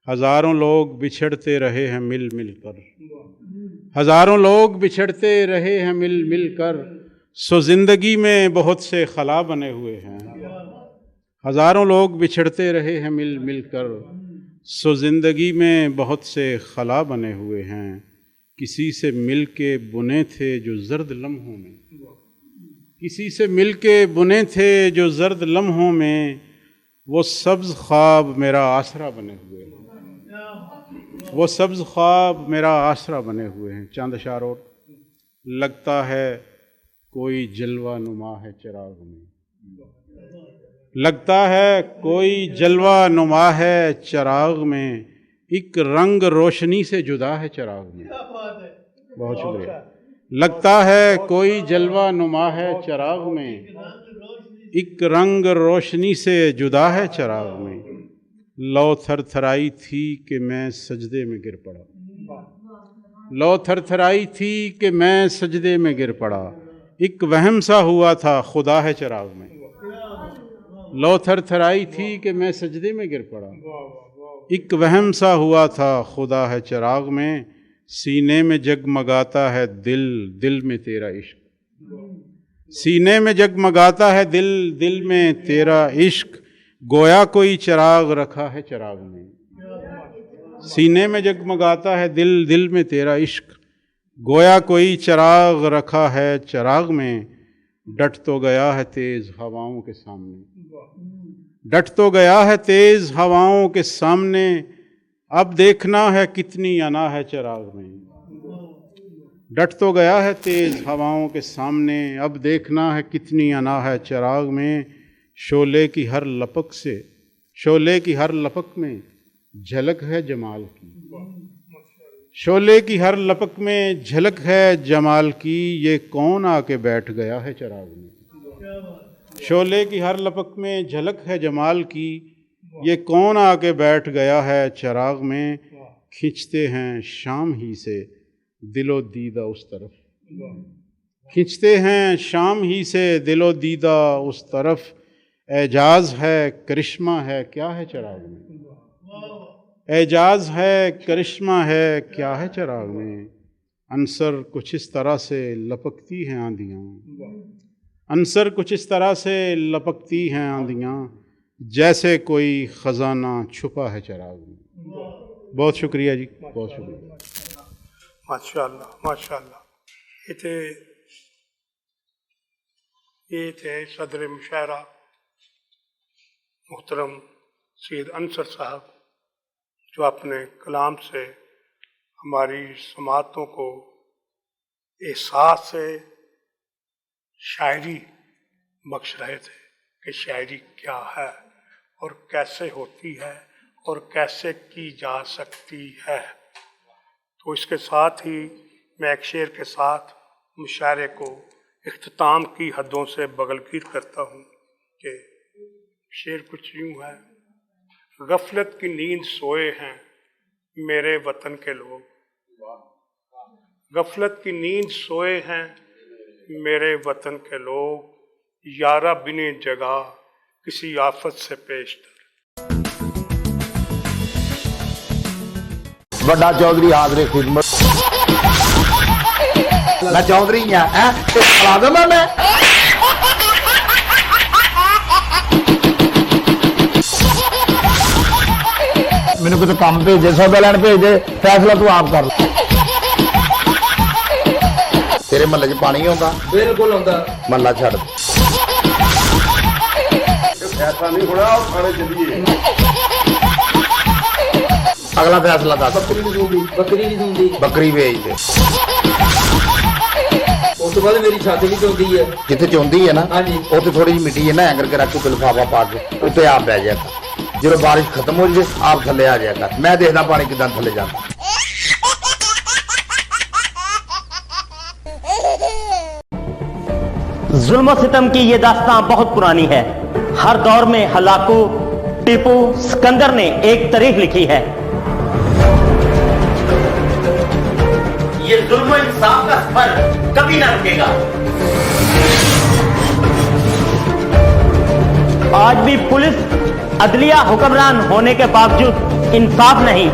ہزاروں لوگ بچھڑتے رہے ہیں مل مل کر، ہزاروں لوگ بچھڑتے رہے ہیں مل مل کر، سو زندگی میں بہت سے خلا بنے ہوئے ہیں۔ ہزاروں لوگ بچھڑتے رہے ہیں مل مل کر، سو زندگی میں بہت سے خلا بنے ہوئے ہیں۔ کسی سے مل کے بنے تھے جو زرد لمحوں میں، کسی سے مل کے بنے تھے جو زرد لمحوں میں، وہ سبز خواب میرا آسرا بنے ہوئے ہیں، وہ سبز خواب میرا آسرا بنے ہوئے ہیں۔ چند اشعار اور۔ لگتا ہے کوئی جلوہ نما ہے چراغ میں، لگتا ہے کوئی جلوہ نما ہے چراغ میں، ایک رنگ روشنی سے جدا ہے چراغ میں۔ بہت شکریہ۔ لگتا ہے کوئی جلوہ نما ہے چراغ میں، ایک رنگ روشنی سے جدا ہے چراغ میں، لو تھر تھرائی تھی کہ میں سجدے میں گر پڑا، لو تھر تھرائی تھی کہ میں سجدے میں گر پڑا، ایک وہم سا ہوا تھا خدا ہے چراغ میں، لو تھر تھرائی تھی کہ میں سجدے میں گر پڑا، ایک وہم سا ہوا تھا خدا ہے چراغ میں، سینے میں جگمگاتا ہے دل، دل میں تیرا عشق، سینے میں جگمگاتا ہے دل، دل میں تیرا عشق، गोया कोई चिराग रखा है चिराग में, सीने में जगमगाता है दिल, दिल में तेरा इश्क। गोया कोई चिराग रखा है चिराग में, डट तो गया है तेज हवाओं के सामने, डट तो गया है तेज हवाओं के सामने, अब देखना है कितनी अना है चिराग में। डट तो गया है तेज हवाओं के सामने, अब देखना है कितनी अना है चिराग में। शोले की हर लपक से, शोले की हर लपक में झलक है जमाल की, शोले की हर लपक में झलक है जमाल की, ये कौन आके बैठ गया है चिराग में। शोले की हर लपक में झलक है जमाल की, ये कौन आके बैठ गया है चिराग में। खींचते हैं शाम ही से दिलो दीदा उस तरफ, खींचते हैं शाम ही से दिलो दीदा उस तरफ, एजाज है करिश्मा है क्या है चिराग में, एजाज है करिश्मा है क्या है चिराग में। अंसर कुछ इस तरह से लपकती हैं आंधियाँ, अंसर कुछ इस तरह से लपकती हैं आंधियाँ, जैसे कोई ख़जाना छुपा है चिराग में। बहुत शुक्रिया जी, बहुत शुक्रिया। माशाअल्लाह माशाअल्लाह। ये थे सदर मुशायरा मुहतरम सैयद अंसर साहब, जो अपने कलाम से हमारी समातों को एहसास से शायरी बख्श रहे थे कि शायरी क्या है और कैसे होती है और कैसे की जा सकती है। तो इसके साथ ही मैं एक शेर के साथ मुशायरे को इख्तिताम की हदों से बगलगीर करता हूँ कि शेर कुछ यूँ है। गफलत की नींद सोए हैं मेरे वतन के लोग, गफलत की नींद सोए हैं मेरे वतन के लोग, यारा बिने जगह किसी आफत से पेशतर। बड़ा चौधरी हाजरे खिदमत, मैं चौधरी हाँ खिला दो मैं मैंने कितने काम भेजे, सौदा लैन भेजे, फैसला तू आप कर। तेरे महल्ले च पानी आਉਂਦਾ? बिल्कुल आਉਂਦਾ। महल्ला छੱਡ फैसला नहीं होना, थाने चलिए। अगला फैसला दस। बकरी नहीं दूंगी, बकरी नहीं दूंगी, बकरी बेच दे। उस तो बाद मेरी छाती भी चौंधी है, जिथे चौंधी है ना उत्थे थोड़ी जी मिट्टी है ना एंकर के रख के लिफाफा पा के उत्ते आप बह जाएगा। जो बारिश खत्म हो जाए आप थले आ जाएगा, मैं देखना पानी कितना थले जाता। जुल्म सितम की ये दास्तां बहुत पुरानी है। हर दौर में हलाकू, टीपू, सिकंदर ने एक तारीख लिखी है। ये जुल्म इंसाफ का सफर कभी ना रुकेगा। आज भी पुलिस अदलिया हुक्मरान होने के बावजूद इंसाफ नहीं।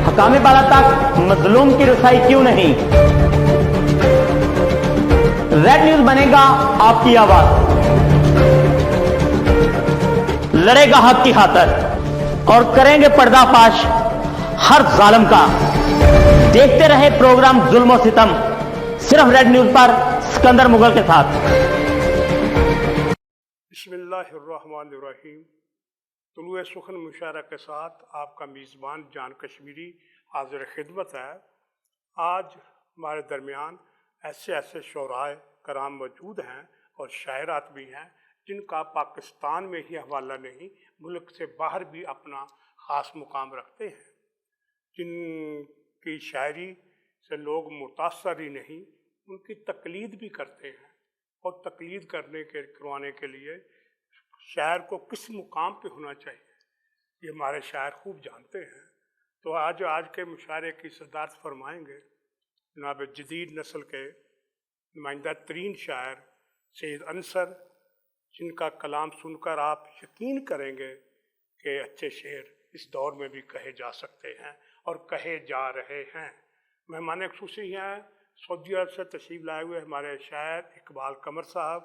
हकामे बाला तक मजलूम की रसाई क्यों नहीं? रेड न्यूज बनेगा आपकी आवाज, लड़ेगा हक की खातिर और करेंगे पर्दाफाश हर जालिम का। देखते रहे प्रोग्राम जुल्म सितम, सिर्फ रेड न्यूज पर सिकंदर मुगल के साथ। बिस्मिल्लाहिर्रहमानिर्रहीम। तुलुए सुखन मुशायरा के साथ आपका मेज़बान जान कश्मीरी हाजिर खिदमत है। आज हमारे दरमियान ऐसे शोराए कराम मौजूद हैं और शायरात भी हैं जिनका पाकिस्तान में ही हवाला नहीं, मुल्क से बाहर भी अपना ख़ास मुकाम रखते हैं, जिनकी शायरी से लोग मुतासर ही नहीं उनकी तकलीद भी करते हैं। और तकलीद करवाने के लिए शायर को किस मुकाम पे होना चाहिए ये हमारे शायर खूब जानते हैं। तो आज के मुशायरे की सदारत फरमाएंगे जनाब जदीद नस्ल के नुमाइंदा तरीन शायर सैयद अंसर, जिनका कलाम सुनकर आप यकीन करेंगे कि अच्छे शेर इस दौर में भी कहे जा सकते हैं और कहे जा रहे हैं। मेहमान खुसूसी हैं सऊदी अरब से तशरीफ़ लाए हुए हमारे शायर इकबाल कमर साहब,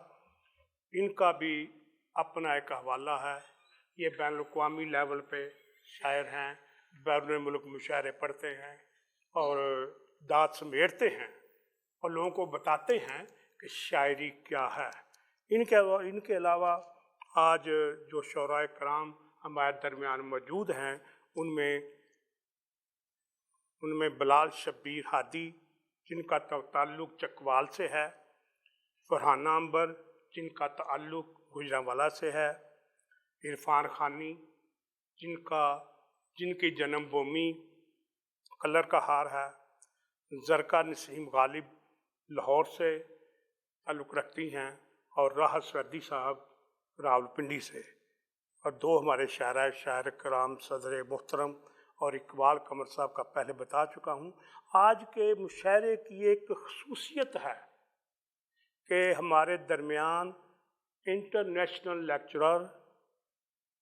इनका भी अपना एक हवाला है। ये बैनुल-अक़वामी लेवल पे शायर हैं, बैरून मुल्क मुशायरे पढ़ते हैं और दाद समेटते हैं और लोगों को बताते हैं कि शायरी क्या है। इनके अलावा आज जो शोराए कराम हमारे दरमियान मौजूद हैं उनमें बिलाल शब्बीर हादी जिनका ताल्लुक़ चकवाल से है, फरहाना अंबर जिनका ताल्लुक़ गुजरांवाला से है, इरफान खानी जिनकी जन्मभूमि कलर का हार है, ज़रका नसीम गालिब लाहौर से ताल्लुक़ रखती हैं और राहत सर्दी साहब रावलपिंडी से, और दो हमारे शायर कराम सदर मोहतरम और इकबाल कमर साहब का पहले बता चुका हूँ। आज के मुशायरे की एक ख़ुसूसियत है कि हमारे दरमियान international lecturer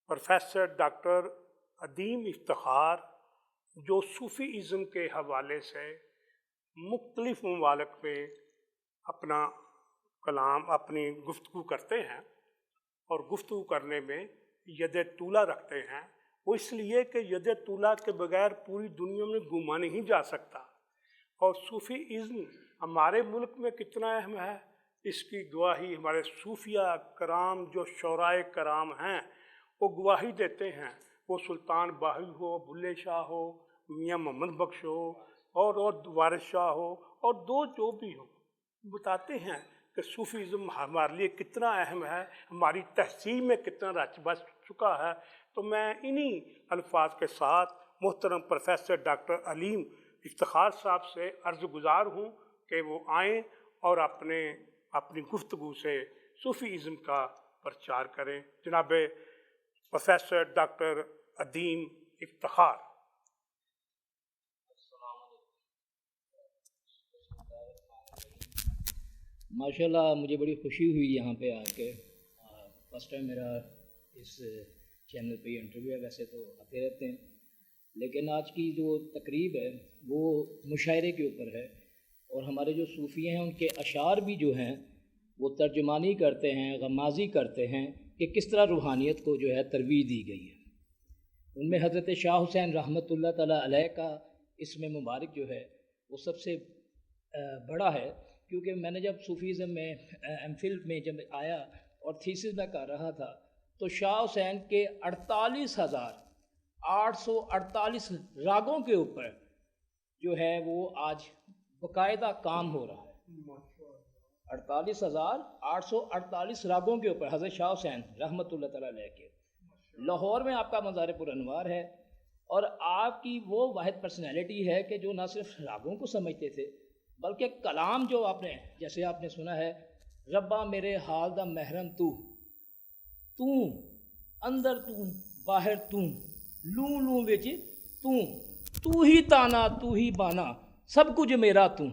professor doctor अदीम Iftikhar जो सूफ़ीज़म के हवाले से मुख्तलिफ ममालिक में अपना कलाम अपनी गुफ्तगू करते हैं और गुफ्तगू करने में यद तूला रखते हैं, वो इसलिए कि यद तूला के बगैर पूरी दुनिया में घूमा नहीं जा सकता। और सूफ़ीज़म हमारे मुल्क में कितना अहम है इसकी गवाही हमारे सूफिया कराम जो शोराए कराम हैं वो गवाही देते हैं। वो सुल्तान बाहू हो, बुल्ले शाह हो, मियाँ मोहम्मद बख्श हो और वारिस शाह हो और दो जो भी हो, बताते हैं कि सूफ़ीज़म हमारे लिए कितना अहम है, हमारी तहसील में कितना रच बस चुका है। तो मैं इन्हीं अल्फाज के साथ मोहतरम प्रोफेसर डॉक्टर अलीम इफ्तिखार साहब से अर्ज़ गुज़ार हूँ कि वो आएँ और अपनी गुफ्तगू से सूफ़ीज़म का प्रचार करें। जनाब प्रोफेसर डॉक्टर अदीम इफ्तिखार। माशाल्लाह मुझे बड़ी खुशी हुई यहाँ पे आके। फर्स्ट टाइम मेरा इस चैनल पे इंटरव्यू है, वैसे तो आते रहते हैं, लेकिन आज की जो तकरीब है वो मुशायरे के ऊपर है और हमारे जो सूफ़ी हैं उनके अशार भी जो हैं वो तर्जुमानी करते हैं, गमाज़ी करते हैं कि किस तरह रूहानियत को जो है तरवीज दी गई है। उनमें हज़रत शाह हुसैन रहमतुल्लाह तआला अलैह का इसमें मुबारक जो है वो सबसे बड़ा है, क्योंकि मैंने जब सूफ़ीज़म में एमफिल में जब आया और थीसिस में कर रहा था तो शाह हुसैन के 48,848 रागों के ऊपर जो है वो आज बाकायदा काम हो रहा है। 48,848 रागों के ऊपर हज़रत शाह हुसैन रहमतुल्लाह तआला अलैह के लाहौर में आपका मज़ार पुरअनवार है। और आपकी वो वाहिद पर्सनैलिटी है कि जो ना सिर्फ रागों को समझते थे बल्कि कलाम जो आपने जैसे आपने सुना है, रब्बा मेरे हाल दा महरम तू अंदर तू बाहर तू लू लू विच तू ही ताना तू ही बाना सब कुछ मेरा तू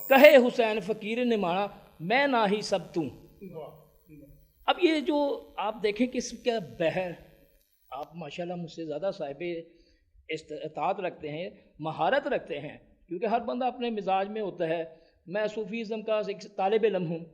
कहे हुसैन फ़कीर निमाना मैं ना ही सब तू। अब ये जो आप देखें कि इसका बहर आप माशाल्लाह मुझसे ज़्यादा साहिब इस्तात रखते हैं, महारत रखते हैं, क्योंकि हर बंदा अपने मिजाज में होता है। मैं सूफ़ीज़म का एक तालिब इल्म हूँ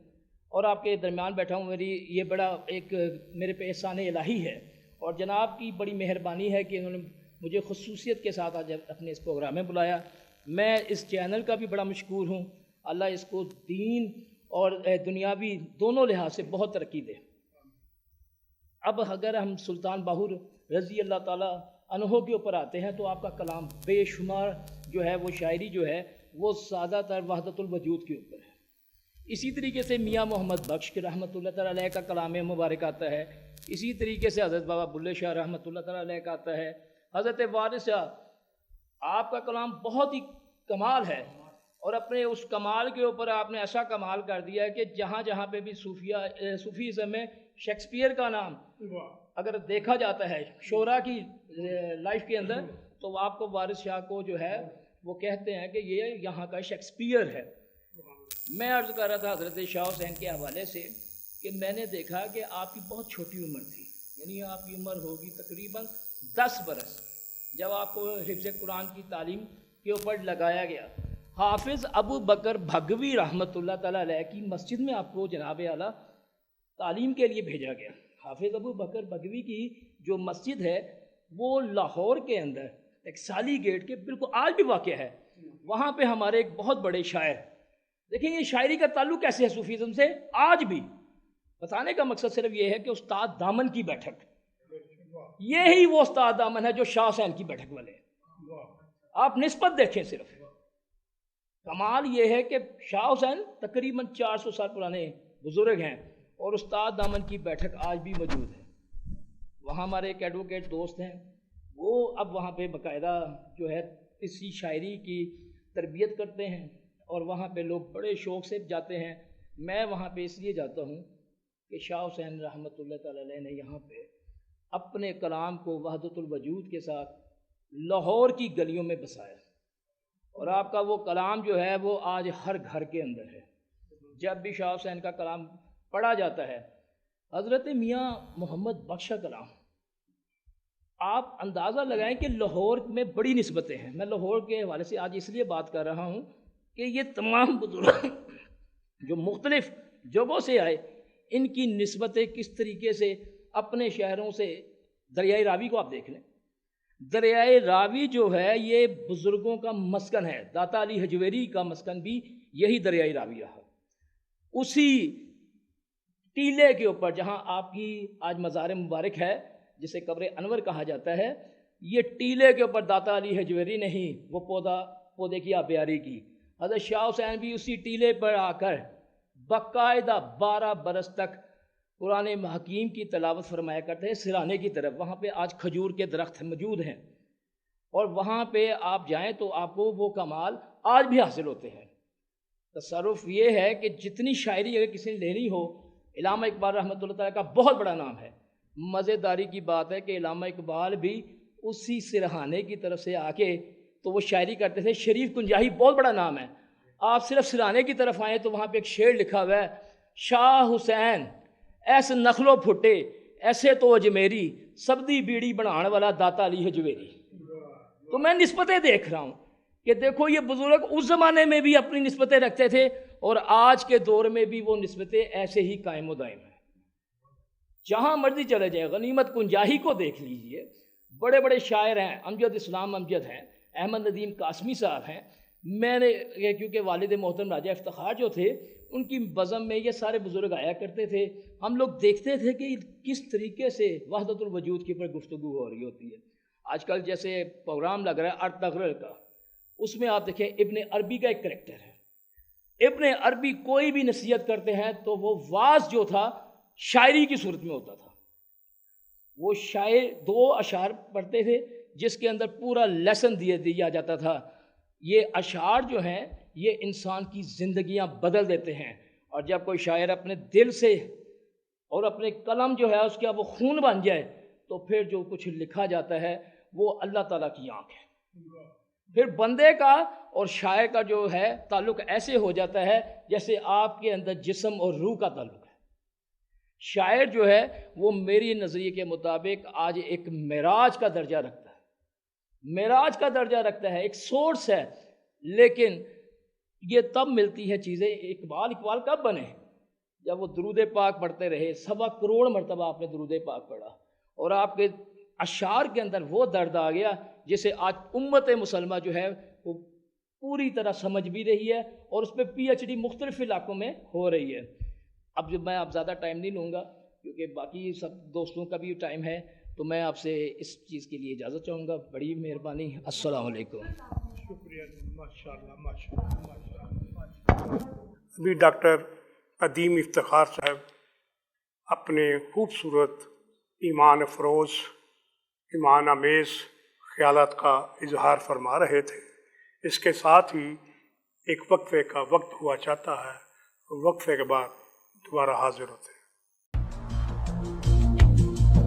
और आपके दरमियान बैठा हूँ, मेरी ये बड़ा एक मेरे पे एहसान इलाही है और जनाब की बड़ी मेहरबानी है कि उन्होंने मुझे ख़ुसूसियत के साथ आज अपने इस प्रोग्राम में बुलाया। मैं इस चैनल का भी बड़ा मशकूर हूँ। अल्लाह इसको दीन और दुनियावी दोनों लिहाज से बहुत तरक्की दे। अब अगर हम सुल्तान बाहू रज़ी अल्लाह ताला अन्हो के ऊपर आते हैं तो आपका कलाम बेशुमार जो है वो शायरी जो है वो ज़्यादातर वहदतुल वजूद के ऊपर है। इसी तरीके से मियाँ मोहम्मद बख्श के रहमतुल्लाह तआला अलैह का कलाम मुबारक आता है। इसी तरीके से हज़रत बाबा बुल्ले शाह रहमतुल्लाह तआला अलैह का आता है। हज़रत वारिस शाह आपका कलाम बहुत ही कमाल है और अपने उस कमाल के ऊपर आपने ऐसा कमाल कर दिया है कि जहाँ जहाँ पे भी सूफ़ीज़म में शेक्सपियर का नाम अगर देखा जाता है शोरा की लाइफ के अंदर तो आपको वारिस शाह को जो है वो कहते हैं कि ये यहाँ का शेक्सपियर है। मैं अर्ज़ कर रहा था हज़रत शाह हुसैन के हवाले से कि मैंने देखा कि आपकी बहुत छोटी उम्र थी, यानी आपकी उम्र होगी तकरीबन 10 बरस जब आपको हिफ्ज़ कुरान की तालीम के ऊपर लगाया गया। हाफिज़ अबू बकर भगवी रहमतुल्लाह तआला अलैह की मस्जिद में आपको जनाब आला تعلیم کے لیے بھیجا گیا۔ حافظ ابو بکر بغوی کی جو مسجد ہے وہ لاہور کے اندر ٹکسالی گیٹ کے بالکل آج بھی واقع ہے۔ وہاں پہ ہمارے ایک بہت بڑے شاعر، دیکھیں یہ شاعری کا تعلق کیسے ہے صوفیزم سے، آج بھی بتانے کا مقصد صرف یہ ہے کہ استاد دامن کی بیٹھک، یہی وہ استاد دامن ہے جو شاہ حسین کی بیٹھک والے ہیں۔ آپ نسبت دیکھیں صرف، کمال یہ ہے کہ شاہ حسین تقریباً 400 سال پرانے بزرگ ہیں اور استاد دامن کی بیٹھک آج بھی موجود ہے۔ وہاں ہمارے ایک ایڈوکیٹ دوست ہیں، وہ اب وہاں پہ باقاعدہ جو ہے اسی شاعری کی تربیت کرتے ہیں اور وہاں پہ لوگ بڑے شوق سے جاتے ہیں۔ میں وہاں پہ اس لیے جاتا ہوں کہ شاہ حسین رحمۃ اللہ تعالی علیہ نے یہاں پہ اپنے کلام کو وحدت الوجود کے ساتھ لاہور کی گلیوں میں بسایا، اور آپ کا وہ کلام جو ہے وہ آج ہر گھر کے اندر ہے۔ جب بھی شاہ حسین کا کلام پڑھا جاتا ہے، حضرت میاں محمد بخش کا کلام، آپ اندازہ لگائیں کہ لاہور میں بڑی نسبتیں ہیں۔ میں لاہور کے حوالے سے آج اس لیے بات کر رہا ہوں کہ یہ تمام بزرگ جو مختلف جگہوں سے آئے، ان کی نسبتیں کس طریقے سے اپنے شہروں سے، دریائے راوی کو آپ دیکھ لیں، دریائے راوی جو ہے یہ بزرگوں کا مسکن ہے، داتا علی حجویری کا مسکن بھی یہی دریائے راوی رہا۔ اسی ٹیلے کے اوپر جہاں آپ کی آج مزار مبارک ہے، جسے قبر انور کہا جاتا ہے، یہ ٹیلے کے اوپر داتا علی حجویری نہیں، وہ پودے کی آبیاری کی۔ حضرت شاہ حسین بھی اسی ٹیلے پر آ کر باقاعدہ 12 برس تک قرآن حکیم کی تلاوت فرمایا کرتے ہیں سرانے کی طرف۔ وہاں پہ آج کھجور کے درخت موجود ہیں، اور وہاں پہ آپ جائیں تو آپ کو وہ کمال آج بھی حاصل ہوتے ہیں۔ تصرف یہ ہے کہ جتنی شاعری اگر کسی نے لینی ہو، علامہ اقبال رحمۃ اللہ تعالیٰ کا بہت بڑا نام ہے۔ مزیداری کی بات ہے کہ علامہ اقبال بھی اسی سرہانے کی طرف سے آ کے تو وہ شاعری کرتے تھے۔ شریف کنجاہی بہت بڑا نام ہے، آپ صرف سرہانے کی طرف آئیں تو وہاں پہ ایک شعر لکھا ہوا ہے، شاہ حسین ایس نخلو پھٹے ایسے تو اجمیری سبدی بیڑی بنان والا داتا علی حجویری۔ تو میں نسبتیں دیکھ رہا ہوں کہ دیکھو یہ بزرگ اس زمانے میں بھی اپنی نسبتیں رکھتے تھے اور آج کے دور میں بھی وہ نسبتیں ایسے ہی قائم و دائم ہیں۔ جہاں مرضی چلے جائیں، غنیمت کنجاہی کو دیکھ لیجئے، بڑے بڑے شاعر ہیں، امجد اسلام امجد ہیں، احمد ندیم قاسمی صاحب ہیں۔ میں نے کیونکہ والد محترم راجہ افتخار جو تھے، ان کی بزم میں یہ سارے بزرگ آیا کرتے تھے، ہم لوگ دیکھتے تھے کہ کس طریقے سے وحدت الوجود کے اوپر گفتگو ہو رہی ہوتی ہے۔ آج کل جیسے پروگرام لگ رہا ہے ارت تغرر کا، اس میں آپ دیکھیں ابن عربی کا ایک کریکٹر ہے۔ ابن عربی کوئی بھی نصیحت کرتے ہیں تو وہ واز جو تھا شاعری کی صورت میں ہوتا تھا۔ وہ شاعر 2 اشعار پڑھتے تھے جس کے اندر پورا لیسن دیا جاتا تھا۔ یہ اشعار جو ہیں یہ انسان کی زندگیاں بدل دیتے ہیں، اور جب کوئی شاعر اپنے دل سے اور اپنے قلم جو ہے اس کا وہ خون بن جائے تو پھر جو کچھ لکھا جاتا ہے وہ اللہ تعالیٰ کی آنکھ ہے۔ پھر بندے کا اور شاعر کا جو ہے تعلق ایسے ہو جاتا ہے جیسے آپ کے اندر جسم اور روح کا تعلق ہے۔ شاعر جو ہے وہ میری نظریے کے مطابق آج ایک معراج کا درجہ رکھتا ہے، معراج کا درجہ رکھتا ہے، ایک سورس ہے، لیکن یہ تب ملتی ہے چیزیں۔ اقبال کب بنے؟ جب وہ درود پاک پڑھتے رہے، 1.25 کروڑ مرتبہ آپ نے درود پاک پڑھا، اور آپ کے اشعار کے اندر وہ درد آ گیا جسے آج امت مسلمہ جو ہے وہ پوری طرح سمجھ بھی رہی ہے، اور اس پہ PhD مختلف علاقوں میں ہو رہی ہے۔ اب جو میں زیادہ ٹائم نہیں لوں گا کیونکہ باقی سب دوستوں کا بھی ٹائم ہے، تو میں آپ سے اس چیز کے لیے اجازت چاہوں گا۔ بڑی مہربانی، السلام علیکم۔ شکریہ، ماشاءاللہ ماشاءاللہ۔ ابھی ڈاکٹر عدیم افتخار صاحب اپنے خوبصورت ایمان افروز، ایمان آمیز خیالات کا اظہار فرما رہے تھے۔ اس کے ساتھ ہی ایک وقفے کا وقت ہوا چاہتا ہے، وقفے کے بعد دوبارہ حاضر ہوتے ہیں۔